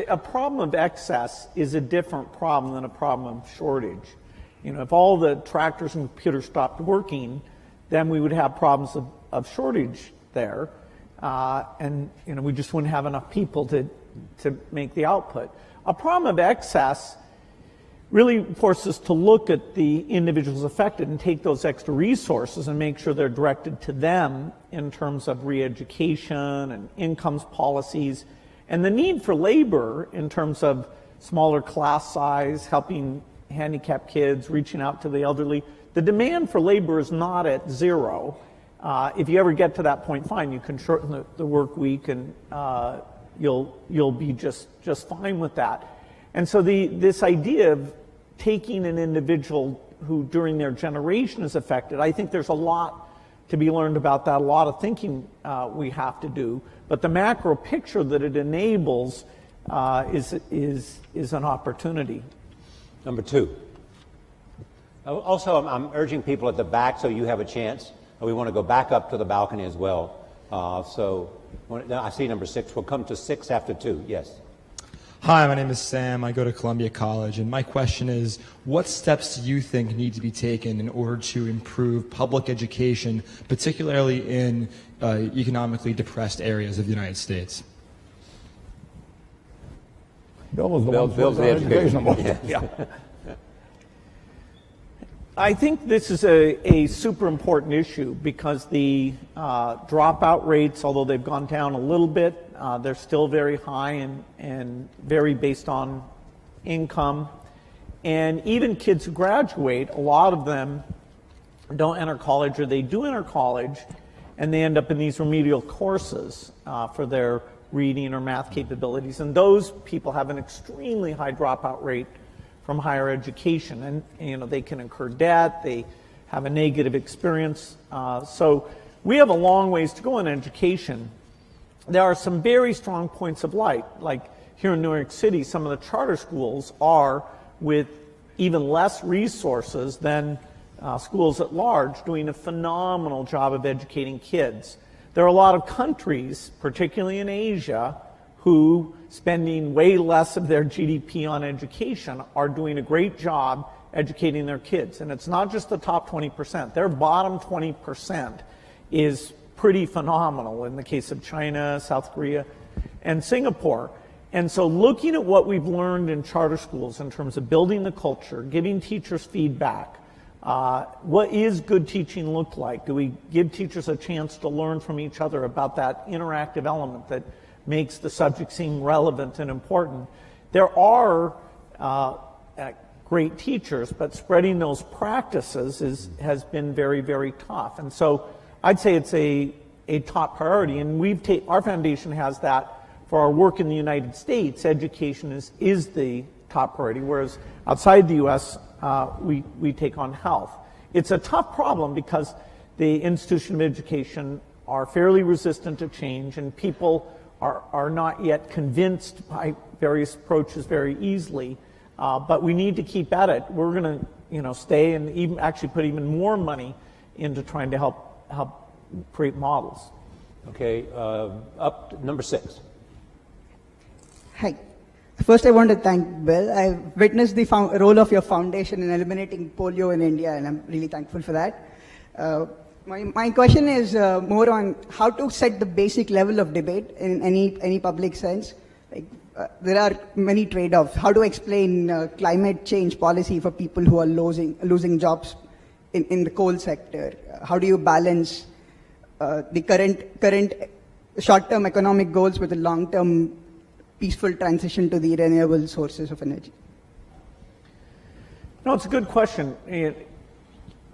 a problem of excess is a different problem than a problem of shortage. If all the tractors and computers stopped working, then we would have problems of shortage there, and we just wouldn't have enough people to make the output. A problem of excess really forces us to look at the individuals affected and take those extra resources and make sure they're directed to them in terms of re-education and incomes policies, and the need for labor in terms of smaller class size, helping handicapped kids, reaching out to the elderly. The demand for labor is not at zero. If you ever get to that point, fine, you can shorten the work week, and you'll be just fine with that. And so this idea of taking an individual who during their generation is affected, I think there's a lot to be learned about that, a lot of thinking we have to do. But the macro picture that it enables is an opportunity. Number 2. Also, I'm urging people at the back so you have a chance. We want to go back up to the balcony as well. I see number 6. We'll come to 6 after 2. Yes. Hi, my name is Sam. I go to Columbia College, and my question is, what steps do you think need to be taken in order to improve public education, particularly in economically depressed areas of the United States? Bill was the one Bill's the educational. Yeah. I think this is a super important issue because the dropout rates, although they've gone down a little bit, they're still very high and very based on income. And even kids who graduate, a lot of them don't enter college, or they do enter college and they end up in these remedial courses for their reading or math capabilities. And those people have an extremely high dropout rate from higher education, and they can incur debt, they have a negative experience. So we have a long ways to go in education. There are some very strong points of light, like here in New York City, some of the charter schools are, with even less resources than schools at large, doing a phenomenal job of educating kids. There are a lot of countries, particularly in Asia, who, spending way less of their GDP on education, are doing a great job educating their kids. And it's not just the top 20%. Their bottom 20% is pretty phenomenal in the case of China, South Korea, and Singapore. And so looking at what we've learned in charter schools in terms of building the culture, giving teachers feedback, what is good teaching look like? Do we give teachers a chance to learn from each other about that interactive element that makes the subject seem relevant and important? There are great teachers, but spreading those practices has been very, very tough. And so I'd say it's a top priority, and our foundation has that for our work in the United States. Education is the top priority, whereas outside the U.S., we take on health. It's a tough problem because the institution of education are fairly resistant to change, and people are not yet convinced by various approaches very easily, but we need to keep at it. We're going to, stay and even actually put even more money into trying to help create models. Okay, up to number 6. Hi. First, I want to thank Bill. I've witnessed the role of your foundation in eliminating polio in India, and I'm really thankful for that. My question is more on how to set the basic level of debate in any public sense. There are many trade-offs. How to explain climate change policy for people who are losing jobs in the coal sector? How do you balance the current short-term economic goals with a long-term peaceful transition to the renewable sources of energy? No, it's a good question.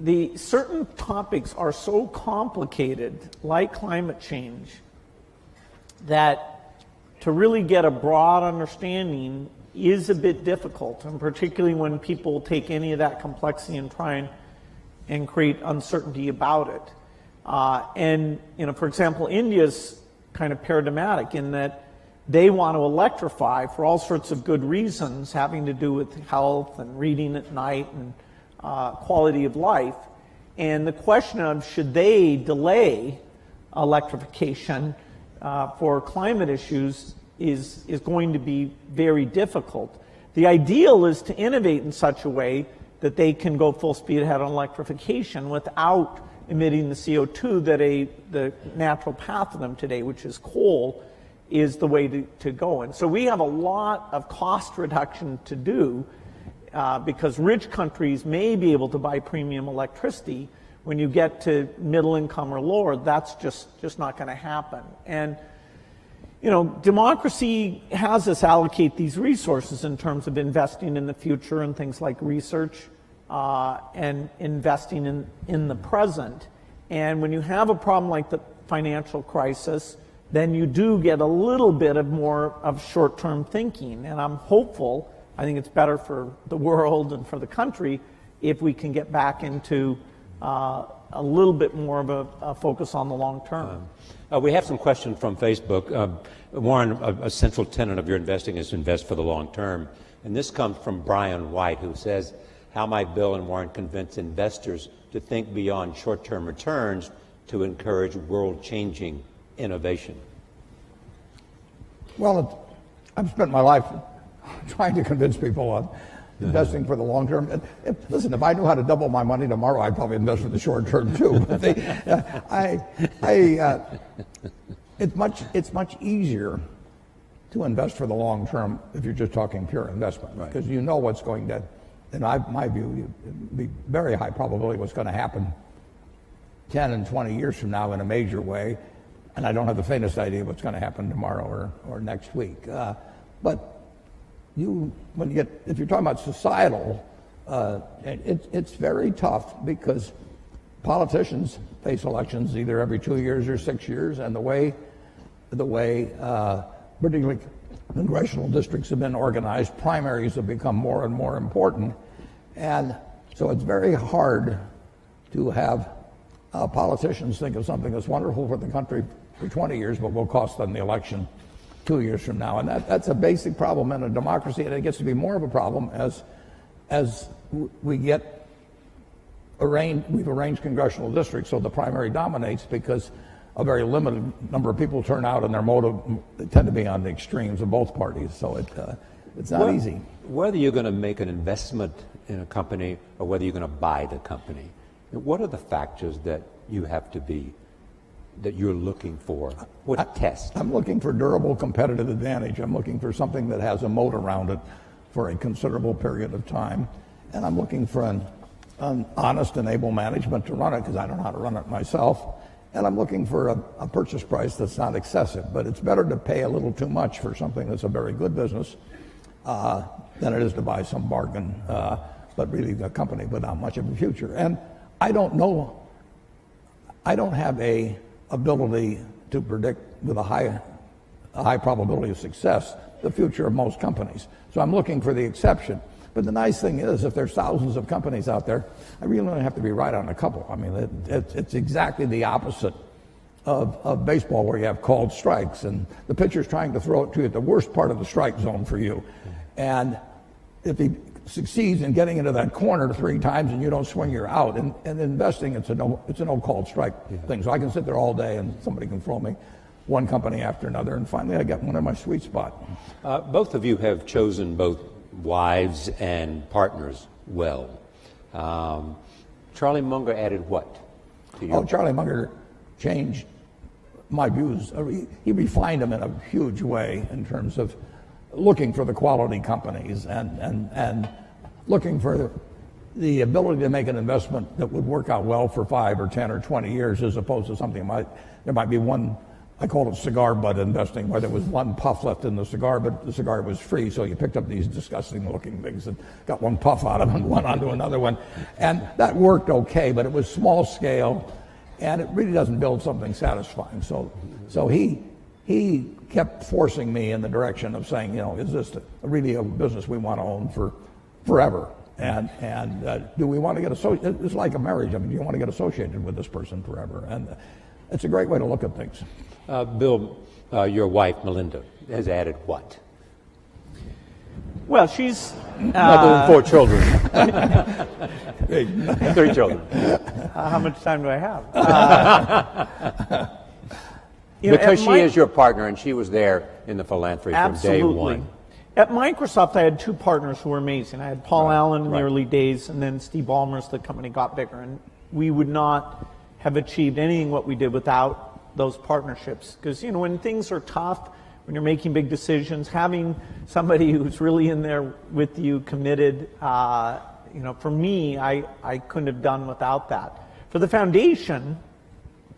The certain topics are so complicated, like climate change, that to really get a broad understanding is a bit difficult, and particularly when people take any of that complexity and try and create uncertainty about it. And for example, India's kind of paradigmatic in that they want to electrify for all sorts of good reasons having to do with health and reading at night and quality of life. And the question of should they delay electrification for climate issues is going to be very difficult. The ideal is to innovate in such a way that they can go full speed ahead on electrification without emitting the CO2 that the natural path of them today, which is coal, is the way to go. And so we have a lot of cost reduction to do because rich countries may be able to buy premium electricity. When you get to middle income or lower, that's just not going to happen. And democracy has us allocate these resources in terms of investing in the future and things like research and investing in the present. And when you have a problem like the financial crisis, then you do get a little bit of more of short-term thinking. And I'm hopeful, I think it's better for the world and for the country if we can get back into a little bit more of a focus on the long term. We have some questions from Facebook. Warren, a central tenet of your investing is to invest for the long term. And this comes from Brian White, who says, how might Bill and Warren convince investors to think beyond short-term returns to encourage world-changing innovation? Well, I've spent my life trying to convince people on investing for the long term. Listen, if I knew how to double my money tomorrow, I'd probably invest for the short term too. But it's much easier to invest for the long term if you're just talking pure investment, because you know what's going to, in my view, be very high probability what's going to happen 10 and 20 years from now in a major way, and I don't have the faintest idea what's going to happen tomorrow or next week. But if you're talking about societal, it's very tough because politicians face elections either every 2 years or 6 years, and the way particularly congressional districts have been organized, primaries have become more and more important, and so it's very hard to have politicians think of something that's wonderful for the country for 20 years, but will cost them the election 2 years from now. And that's a basic problem in a democracy, and it gets to be more of a problem as we've arranged congressional districts so the primary dominates, because a very limited number of people turn out, and their motive tend to be on the extremes of both parties. So it's not easy. Whether you're going to make an investment in a company or whether you're going to buy the company, what are the factors that you're looking for? What test? I'm looking for durable competitive advantage. I'm looking for something that has a moat around it for a considerable period of time. And I'm looking for an honest and able management to run it, because I don't know how to run it myself. And I'm looking for a purchase price that's not excessive. But it's better to pay a little too much for something that's a very good business than it is to buy some bargain, but really a company without much of a future. And I don't know. I don't have a ability to predict with a high probability of success the future of most companies. So I'm looking for the exception. But the nice thing is, if there's thousands of companies out there, I really only have to be right on a couple. I mean, it's exactly the opposite of baseball, where you have called strikes, and the pitcher's trying to throw it to you at the worst part of the strike zone for you. And if he succeeds in getting into that corner 3 times and you don't swing, you're out. And investing, it's a no called strike thing. So I can sit there all day and somebody can throw me one company after another, and finally I get one in my sweet spot. Both of you have chosen both wives and partners well. Charlie Munger added what to you? Charlie Munger changed my views. He refined them in a huge way in terms of looking for the quality companies and looking for the ability to make an investment that would work out well for 5 or 10 or 20 years, as opposed to something there might be one, I call it cigar butt investing, where there was one puff left in the cigar, but the cigar was free, so you picked up these disgusting looking things and got one puff out of it and one onto another one. And that worked okay, but it was small scale, and it really doesn't build something satisfying. So he kept forcing me in the direction of saying, is this really a business we want to own for forever? And do we want to get associated? It's like a marriage. I mean, do you want to get associated with this person forever? And it's a great way to look at things. Bill, your wife, Melinda, has added what? Well, she's... Other than 4 children. 3 children. How much time do I have? Because she is your partner, and she was there in the philanthropy from day one. At Microsoft, I had 2 partners who were amazing. I had Paul Allen in the early days, and then Steve Ballmer as the company got bigger. And we would not have achieved anything what we did without those partnerships. Because, when things are tough, when you're making big decisions, having somebody who's really in there with you, committed, for me, I couldn't have done without that. For the foundation,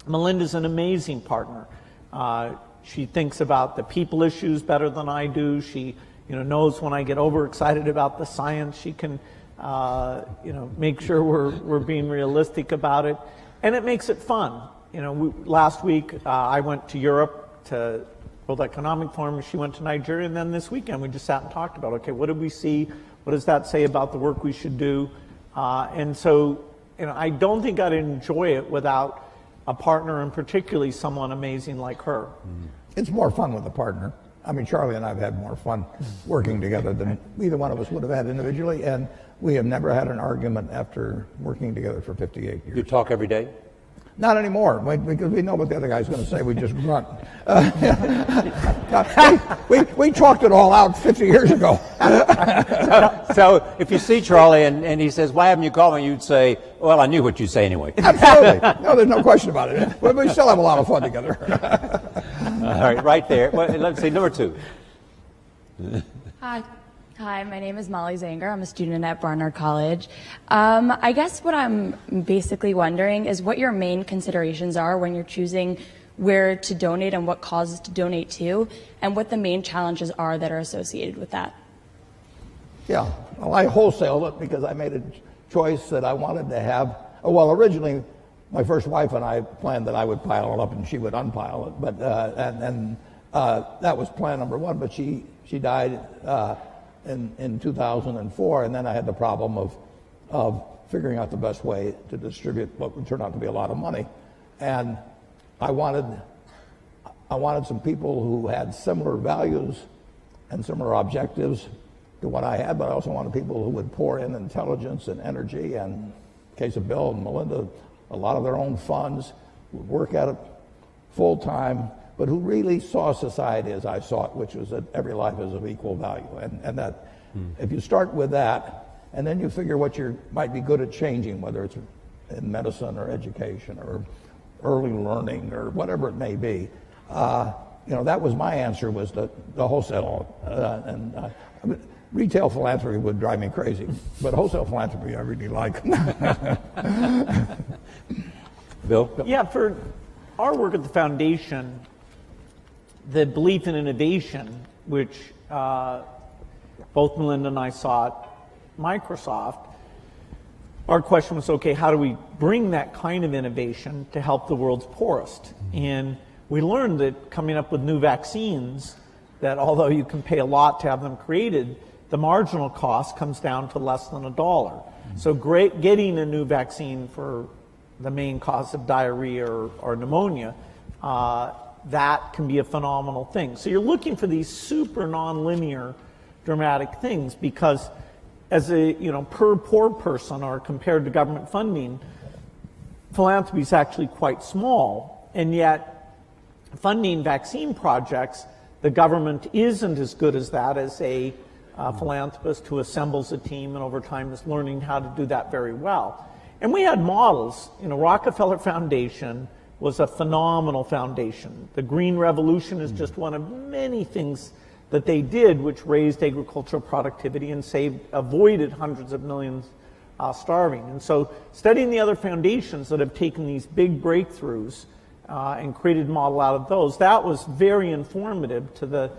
Melinda's an amazing partner. She thinks about the people issues better than I do. She, knows when I get overexcited about the science. She can, make sure we're being realistic about it, and it makes it fun. Last week I went to Europe to World Economic Forum. She went to Nigeria, and then this weekend we just sat and talked about, okay, what did we see? What does that say about the work we should do? And so, I don't think I'd enjoy it without a partner, and particularly someone amazing like her. It's more fun with a partner. I mean, Charlie and I have had more fun working together than either one of us would have had individually, and we have never had an argument after working together for 58 years. You talk every day? Not anymore, because we know what the other guy's going to say. We just grunt. We talked it all out 50 years ago. So if you see Charlie and he says, "Why haven't you called me?" you'd say, "Well, I knew what you'd say anyway." Absolutely. No, there's no question about it. But we still have a lot of fun together. All right, right there. Well, let's see, number 2. Hi, my name is Molly Zanger. I'm a student at Barnard College. I guess what I'm basically wondering is what your main considerations are when you're choosing where to donate and what causes to donate to, and what the main challenges are that are associated with that. Yeah, well, I wholesaled it because I made a choice that I wanted to have. Well, originally, my first wife and I planned that I would pile it up and she would unpile it, but that was plan number 1. But she died in 2004, and then I had the problem of figuring out the best way to distribute what would turn out to be a lot of money. And I wanted some people who had similar values and similar objectives to what I had, but I also wanted people who would pour in intelligence and energy, and in the case of Bill and Melinda, a lot of their own funds, would work at it full time, but who really saw society as I saw it, which was that every life is of equal value. And that if you start with that, and then you figure what you might be good at changing, whether it's in medicine or education or early learning or whatever it may be, that was my answer, was the wholesale. Retail philanthropy would drive me crazy, but wholesale philanthropy I really like. Bill? Yeah, for our work at the foundation, the belief in innovation, which both Melinda and I saw at Microsoft, our question was, okay, how do we bring that kind of innovation to help the world's poorest? And we learned that coming up with new vaccines, that although you can pay a lot to have them created, the marginal cost comes down to less than $1. So getting a new vaccine for the main cause of diarrhea or pneumonia, that can be a phenomenal thing. So you're looking for these super nonlinear dramatic things, because as a per poor person or compared to government funding, philanthropy is actually quite small, and yet funding vaccine projects, the government isn't as good as that as a philanthropist who assembles a team and over time is learning how to do that very well. And we had models. Rockefeller Foundation was a phenomenal foundation. The Green Revolution is just one of many things that they did which raised agricultural productivity and avoided hundreds of millions starving. And so studying the other foundations that have taken these big breakthroughs and created a model out of those, that was very informative to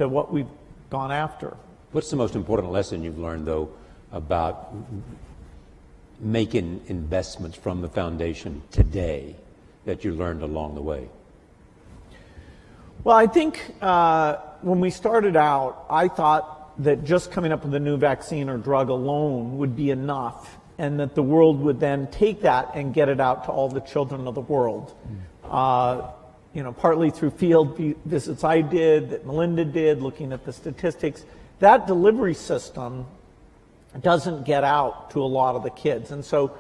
what we've gone after. What's the most important lesson you've learned, though, about making investments from the foundation today that you learned along the way? Well, I think when we started out, I thought that just coming up with a new vaccine or drug alone would be enough, and that the world would then take that and get it out to all the children of the world. Partly through field visits I did, that Melinda did, looking at the statistics. That delivery system doesn't get out to a lot of the kids. And so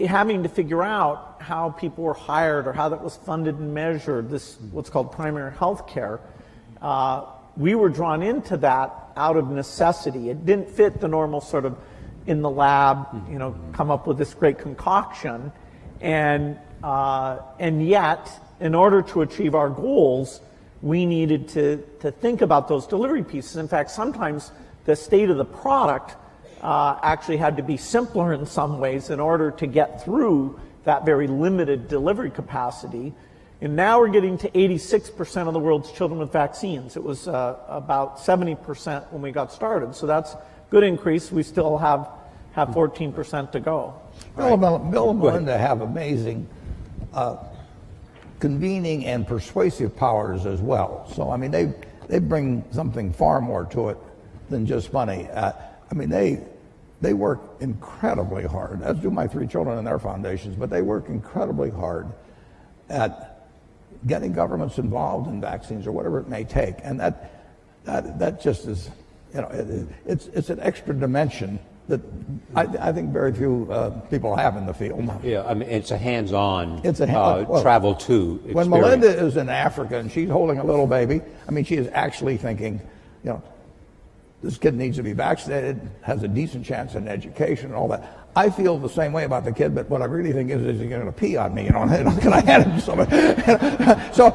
having to figure out how people were hired or how that was funded and measured, this what's called primary health care, we were drawn into that out of necessity. It didn't fit the normal sort of in the lab, come up with this great concoction. And yet, in order to achieve our goals, we needed to think about those delivery pieces. In fact, sometimes the state of the product actually had to be simpler in some ways in order to get through that very limited delivery capacity. And now we're getting to 86% of the world's children with vaccines. It was about 70% when we got started. So that's a good increase. We still have 14% to go. Bill and Melinda have amazing convening and persuasive powers as well. So, I mean, they bring something far more to it than just money. They work incredibly hard, as do my 3 children and their foundations, but they work incredibly hard at getting governments involved in vaccines or whatever it may take. And that just is, it's an extra dimension that I think very few people have in the field. Yeah, I mean, it's a hands-on well, travel to experience. When Melinda is in Africa and she's holding a little baby, I mean, she is actually thinking, you know, this kid needs to be vaccinated, has a decent chance in education and all that. I feel the same way about the kid, but what I really think is he's going to pee on me, you know, can I hand him something? So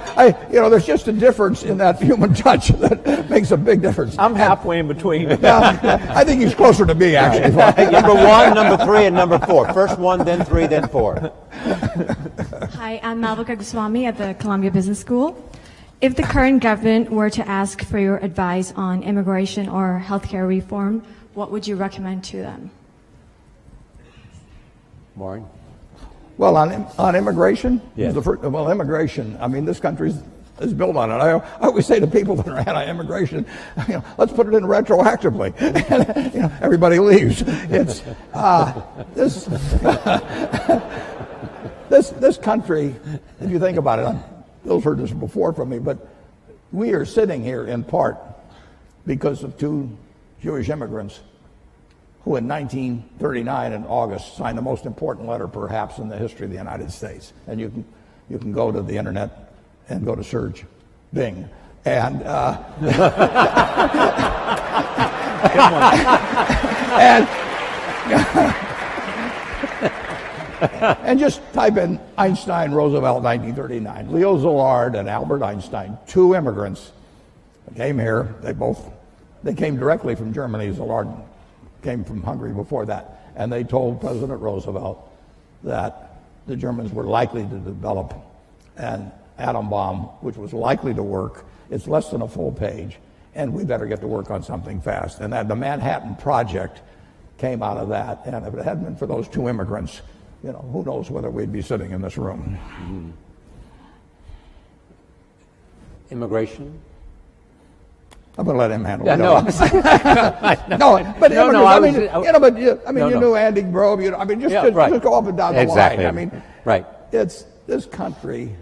there's just a difference in that human touch that makes a big difference. I'm halfway in between. I think he's closer to me, actually. Number 1, number 3, and number 4. First 1, then 3, then 4. Hi, I'm Malvika Goswami at the Columbia Business School. If the current government were to ask for your advice on immigration or healthcare reform, what would you recommend to them? Warren? Well, on immigration? Yes. Immigration, I mean, this country is built on it. I always say to people that are anti-immigration, you know, let's put it in retroactively. And, you know, everybody leaves. It's this country, if you think about it, Bill's heard this before from me, but we are sitting here in part because of 2 Jewish immigrants who in 1939 in August signed the most important letter perhaps in the history of the United States. And you can go to the internet and go to search Bing. And and just type in Einstein, Roosevelt, 1939. Leo Szilard and Albert Einstein, 2 immigrants, came here. They came directly from Germany. Szilard came from Hungary before that. And they told President Roosevelt that the Germans were likely to develop an atom bomb, which was likely to work. It's less than a full page, and we better get to work on something fast. And that the Manhattan Project came out of that. And if it hadn't been for those 2 immigrants, you know, who knows whether we'd be sitting in this room. Mm-hmm. Immigration? I'm going to let him handle it. You knew Andy Grove. Just go up and down the line. I mean, right. This country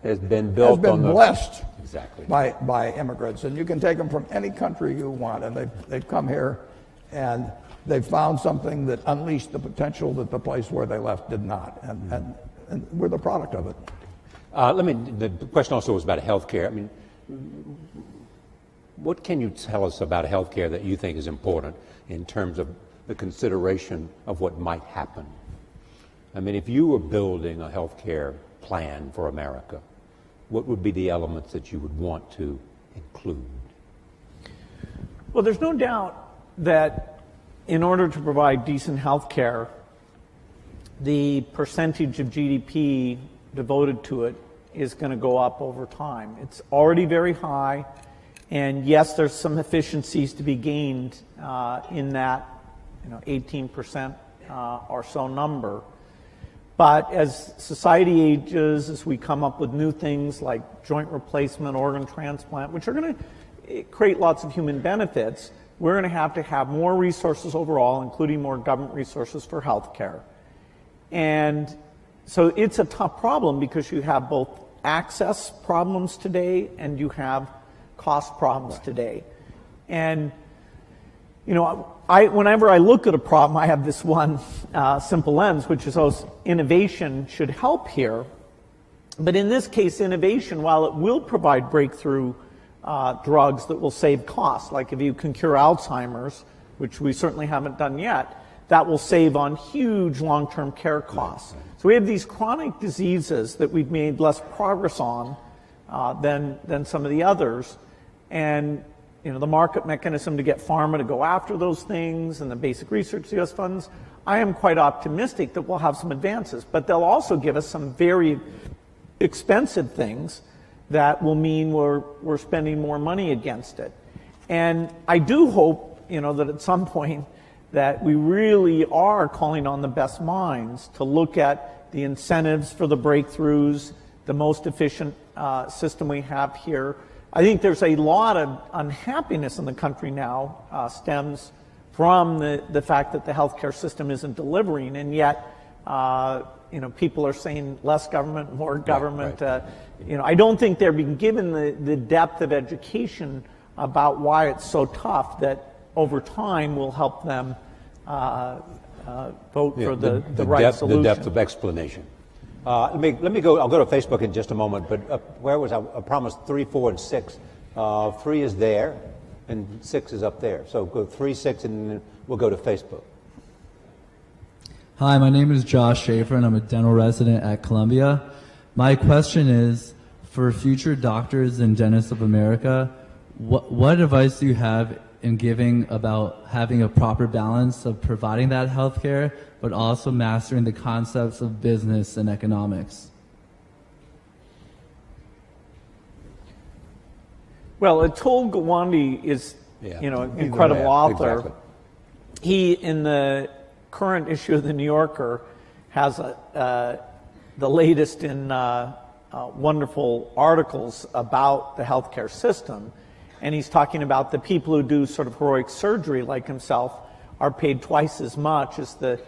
has been blessed by immigrants, and you can take them from any country you want, and they've come here, and they've found something that unleashed the potential that the place where they left did not, and we're the product of it. The question also was about healthcare. I mean, what can you tell us about healthcare that you think is important in terms of the consideration of what might happen? I mean, if you were building a healthcare plan for America, what would be the elements that you would want to include? Well, there's no doubt that in order to provide decent health care, the percentage of GDP devoted to it is going to go up over time. It's already very high, and yes, there's some efficiencies to be gained in that 18% or so number. But as society ages, as we come up with new things like joint replacement, organ transplant, which are going to create lots of human benefits, we're going to have more resources overall, including more government resources for health care. And so it's a tough problem because you have both access problems today and you have cost problems today. And, whenever I look at a problem, I have this one simple lens, which is innovation should help here. But in this case, innovation, while it will provide breakthrough drugs that will save costs, like if you can cure Alzheimer's, which we certainly haven't done yet, that will save on huge long-term care costs. So we have these chronic diseases that we've made less progress on than some of the others. And the market mechanism to get pharma to go after those things and the basic research US funds, I am quite optimistic that we'll have some advances. But they'll also give us some very expensive things that will mean we're spending more money against it. And I do hope, that at some point that we really are calling on the best minds to look at the incentives for the breakthroughs, the most efficient system we have here. I think there's a lot of unhappiness in the country now stems from the fact that the healthcare system isn't delivering, and yet people are saying less government, more government. Right. I don't think they're being given the depth of education about why it's so tough that over time will help them vote for the right solution. The depth of explanation. Let me go. I'll go to Facebook in just a moment. But where was I? I promised 3, 4, and 6. 3 is there, and 6 is up there. So go 3, 6, and then we'll go to Facebook. Hi, my name is Josh Schaefer, and I'm a dental resident at Columbia. My question is, for future doctors and dentists of America, what advice do you have in giving about having a proper balance of providing that health care, but also mastering the concepts of business and economics? Well, Atul Gawande is, an incredible author. Exactly. He, in the current issue of the New Yorker, has the latest in wonderful articles about the healthcare system. And he's talking about the people who do sort of heroic surgery like himself are paid twice as much as the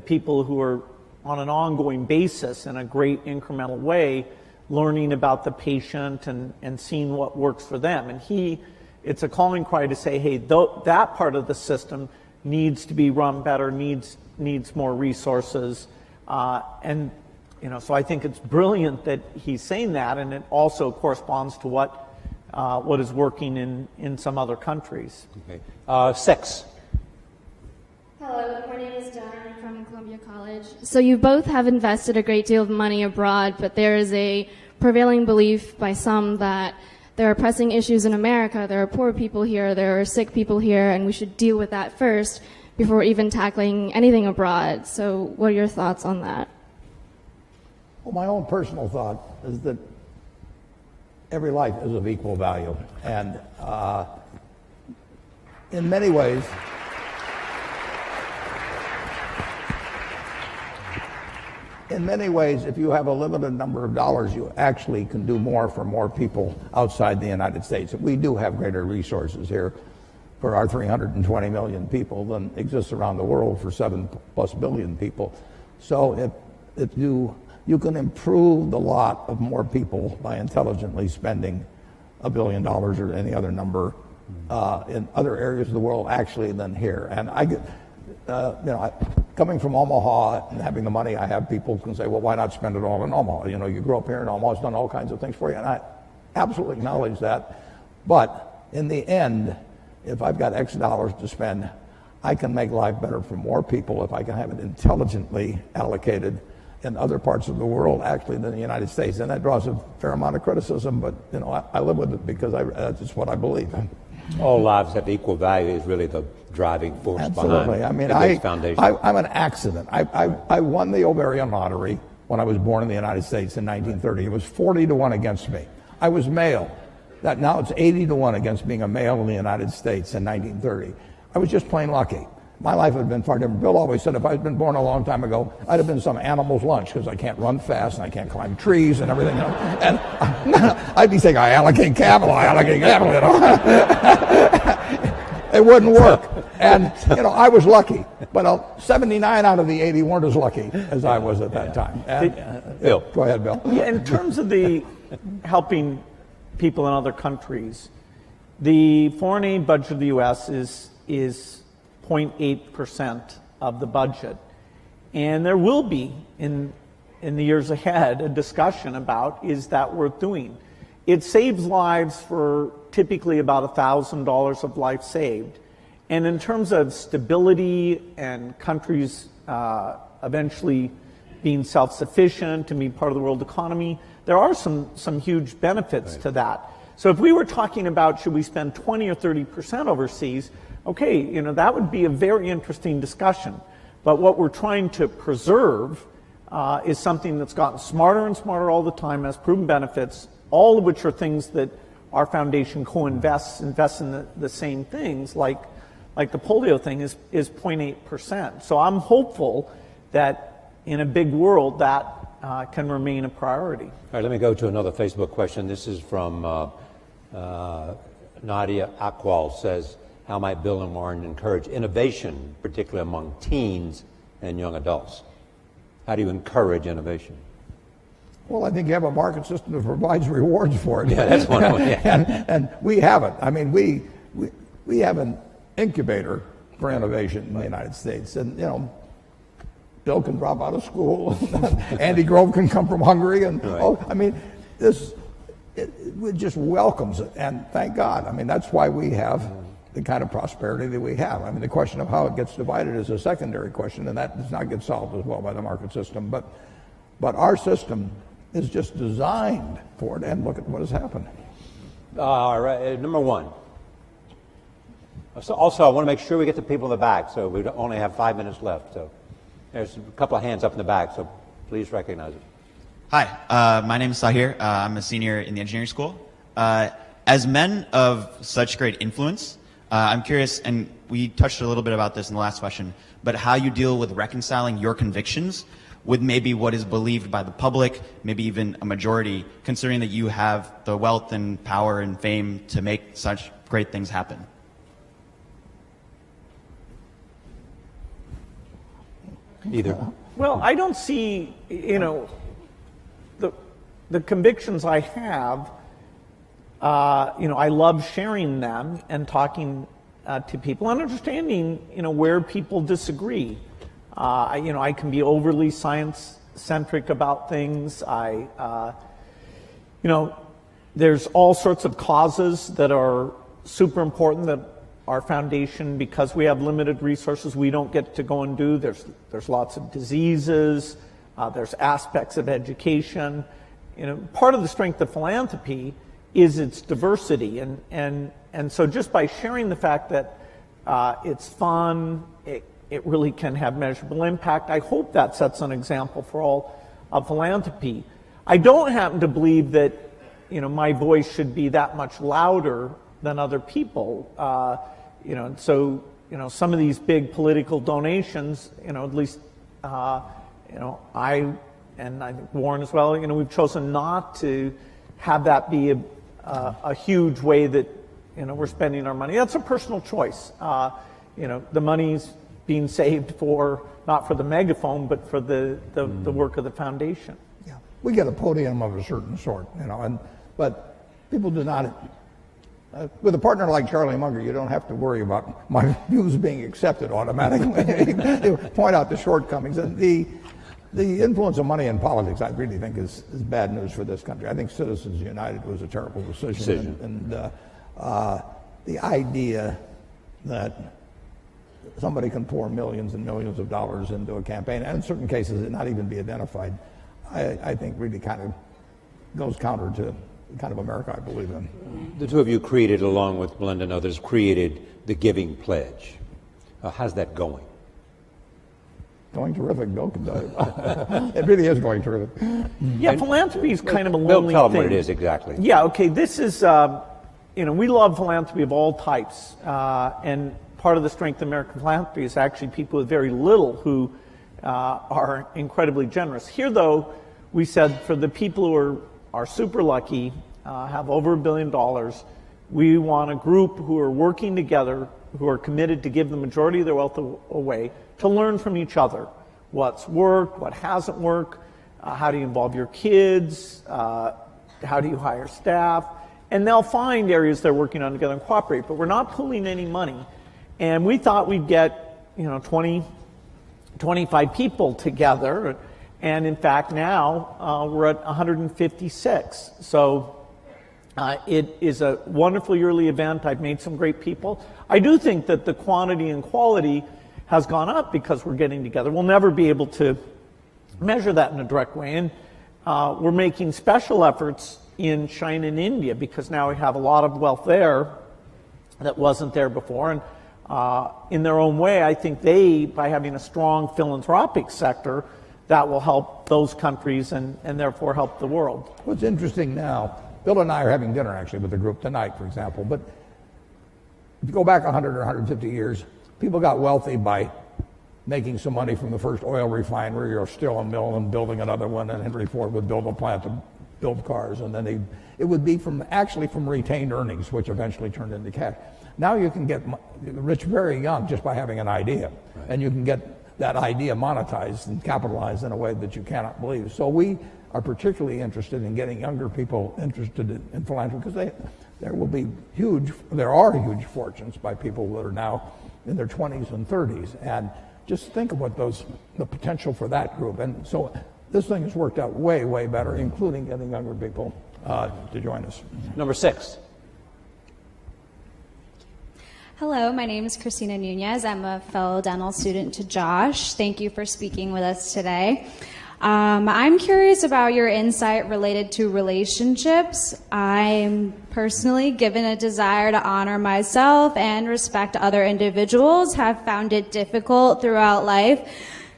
people who are on an ongoing basis in a great incremental way learning about the patient and seeing what works for them. And it's a calling cry to say, hey, that part of the system needs to be run better, needs more resources. So I think it's brilliant that he's saying that, and it also corresponds to what is working in some other countries. Okay. 6. Hello, my name is Donna. I'm from Columbia College. So you both have invested a great deal of money abroad, but there is a prevailing belief by some that there are pressing issues in America. There are poor people here, there are sick people here, and we should deal with that first before even tackling anything abroad. So what are your thoughts on that? Well, my own personal thought is that every life is of equal value. And in many ways, if you have a limited number of dollars, you actually can do more for more people outside the United States. We do have greater resources here for our 320 million people than exists around the world for 7+ billion people. So if you can improve the lot of more people by intelligently spending $1 billion or any other number in other areas of the world actually than here. And coming from Omaha and having the money I have, people can say, well, why not spend it all in Omaha? You grew up here and Omaha's done all kinds of things for you, and I absolutely acknowledge that. But in the end, if I've got X dollars to spend, I can make life better for more people if I can have it intelligently allocated in other parts of the world actually than the United States. And that draws a fair amount of criticism, but I live with it because that's just what I believe. All lives have equal value is really the driving force Absolutely. behind the Gates Foundation. I'm an accident. I won the ovarian lottery when I was born in the United States in 1930. It was 40-1 against me. I was male. Now it's 80-1 against being a male in the United States in 1930. I was just plain lucky. My life would have been far different. Bill always said if I had been born a long time ago, I'd have been some animal's lunch because I can't run fast and I can't climb trees and everything. And I'd be saying, I allocate capital. It wouldn't work. And, I was lucky. But 79 out of the 80 weren't as lucky as I was at that time. And, Bill. Go ahead, Bill. Yeah, in terms of the helping people in other countries, the foreign aid budget of the U.S. is 0.8% of the budget. And there will be, in the years ahead, a discussion about, is that worth doing? It saves lives for typically about $1,000 of life saved. And in terms of stability and countries eventually being self-sufficient and being part of the world economy, there are some huge benefits to that. So if we were talking about should we spend 20 or 30% overseas, okay, that would be a very interesting discussion. But what we're trying to preserve is something that's gotten smarter and smarter all the time, has proven benefits, all of which are things that our foundation co-invests in the same things, like the polio thing is 0.8%. So I'm hopeful that in a big world that can remain a priority. All right, let me go to another Facebook question. This is from Nadia Akwal, says, how might Bill and Warren encourage innovation, particularly among teens and young adults? How do you encourage innovation? Well, I think you have a market system that provides rewards for it. Yeah, that's one way. Yeah. and we have it. I mean, we have an incubator for innovation in the United States. And, Bill can drop out of school. Andy Grove can come from Hungary. And, it just welcomes it. And thank God. That's why we have the kind of prosperity that we have. The question of how it gets divided is a secondary question, and that does not get solved as well by the market system. But our system is just designed for it, and look at what has happened. All right, number one. So also, I want to make sure we get the people in the back, so we only have 5 minutes left. So there's a couple of hands up in the back, so please recognize it. Hi, my name is Sahir. I'm a senior in the engineering school. As men of such great influence, I'm curious, and we touched a little bit about this in the last question, but how you deal with reconciling your convictions with maybe what is believed by the public, maybe even a majority, considering that you have the wealth and power and fame to make such great things happen. Either. Well, I don't see, the convictions I have, I love sharing them and talking to people and understanding, where people disagree. I can be overly science-centric about things. There's all sorts of causes that are super important that our foundation, because we have limited resources, we don't get to go and do. There's lots of diseases. There's aspects of education. Part of the strength of philanthropy is its diversity, and so just by sharing the fact that it's fun, it really can have measurable impact. I hope that sets an example for all of philanthropy. I don't happen to believe that my voice should be that much louder than other people. So some of these big political donations, at least I and I think Warren as well, we've chosen not to have that be a huge way that we're spending our money. That's a personal choice. The money's being saved not for the megaphone, but for the work of the foundation. Yeah, we get a podium of a certain sort, but people do not. With a partner like Charlie Munger, you don't have to worry about my views being accepted automatically. They point out the shortcomings. And the influence of money in politics, I really think, is bad news for this country. I think Citizens United was a terrible decision. And the idea that somebody can pour millions and millions of dollars into a campaign, and in certain cases it not even be identified, I think really kind of goes counter to the kind of America I believe in. The two of you created, along with Melinda and others, created the Giving Pledge. How's that going? Going terrific, Bill can tell you. It really is going terrific. Yeah, philanthropy is kind of a lonely Bill, tell them thing. what it is exactly. Yeah, okay, this is, we love philanthropy of all types, and part of the strength of American philanthropy is actually people with very little who are incredibly generous. Here, though, we said for the people who are super lucky, have over $1 billion, we want a group who are working together, who are committed to give the majority of their wealth away, to learn from each other. What's worked, what hasn't worked, how do you involve your kids, how do you hire staff, and they'll find areas they're working on together and cooperate, but we're not pooling any money. And we thought we'd get 20, 25 people together, and in fact now we're at 156. So it is a wonderful yearly event. I've made some great people. I do think that the quantity and quality has gone up because we're getting together. We'll never be able to measure that in a direct way, and we're making special efforts in China and India because now we have a lot of wealth there that wasn't there before. And in their own way, I think by having a strong philanthropic sector, that will help those countries and therefore help the world. What's interesting now, Bill and I are having dinner actually with the group tonight, for example, but if you go back 100 or 150 years, people got wealthy by making some money from the first oil refinery or still a mill and building another one, and Henry Ford would build a plant to build cars, and then it would be from retained earnings, which eventually turned into cash. Now you can get rich very young just by having an idea, right. And you can get that idea monetized and capitalized in a way that you cannot believe. So we are particularly interested in getting younger people interested in philanthropy because there are huge fortunes by people that are now in their 20s and 30s. And just think of what the potential for that group. And so this thing has worked out way, way better, including getting younger people to join us. Number 6. Hello, my name is Christina Nunez. I'm a fellow dental student to Josh. Thank you for speaking with us today. I'm curious about your insight related to relationships. I'm personally, given a desire to honor myself and respect other individuals, have found it difficult throughout life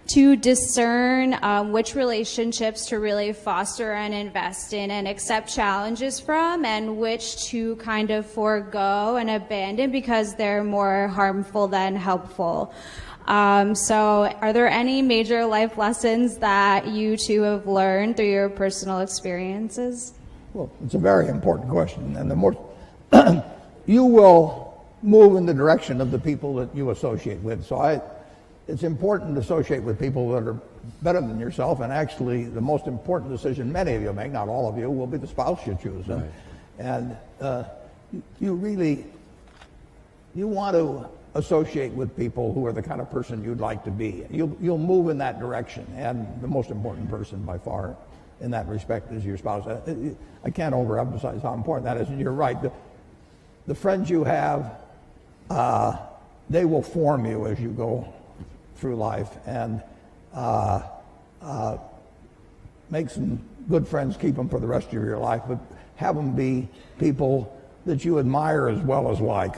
to discern which relationships to really foster and invest in and accept challenges from, and which to kind of forego and abandon because they're more harmful than helpful. So are there any major life lessons that you two have learned through your personal experiences? Well, it's a very important question, and the more you will move in the direction of the people that you associate with. So it's important to associate with people that are better than yourself, and actually the most important decision many of you make, not all of you, will be the spouse you choose. Right. And you want to associate with people who are the kind of person you'd like to be. You'll move in that direction, and the most important person by far in that respect is your spouse. I can't overemphasize how important that is, and you're right. The friends you have, they will form you as you go through life, and make some good friends, keep them for the rest of your life, but have them be people that you admire as well as like.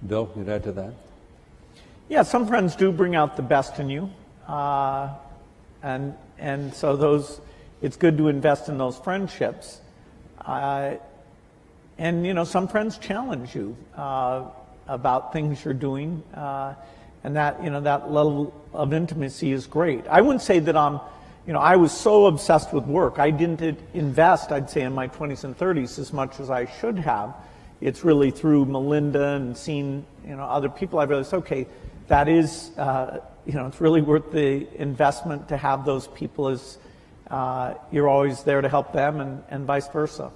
Bill, you'd add to that? Yeah, some friends do bring out the best in you, and so it's good to invest in those friendships. And some friends challenge you about things you're doing. And that level of intimacy is great. I wouldn't say that I was so obsessed with work. I didn't invest, I'd say, in my 20s and 30s as much as I should have. It's really through Melinda and seeing, other people I realized, okay, that is, it's really worth the investment to have those people as you're always there to help them, and vice versa.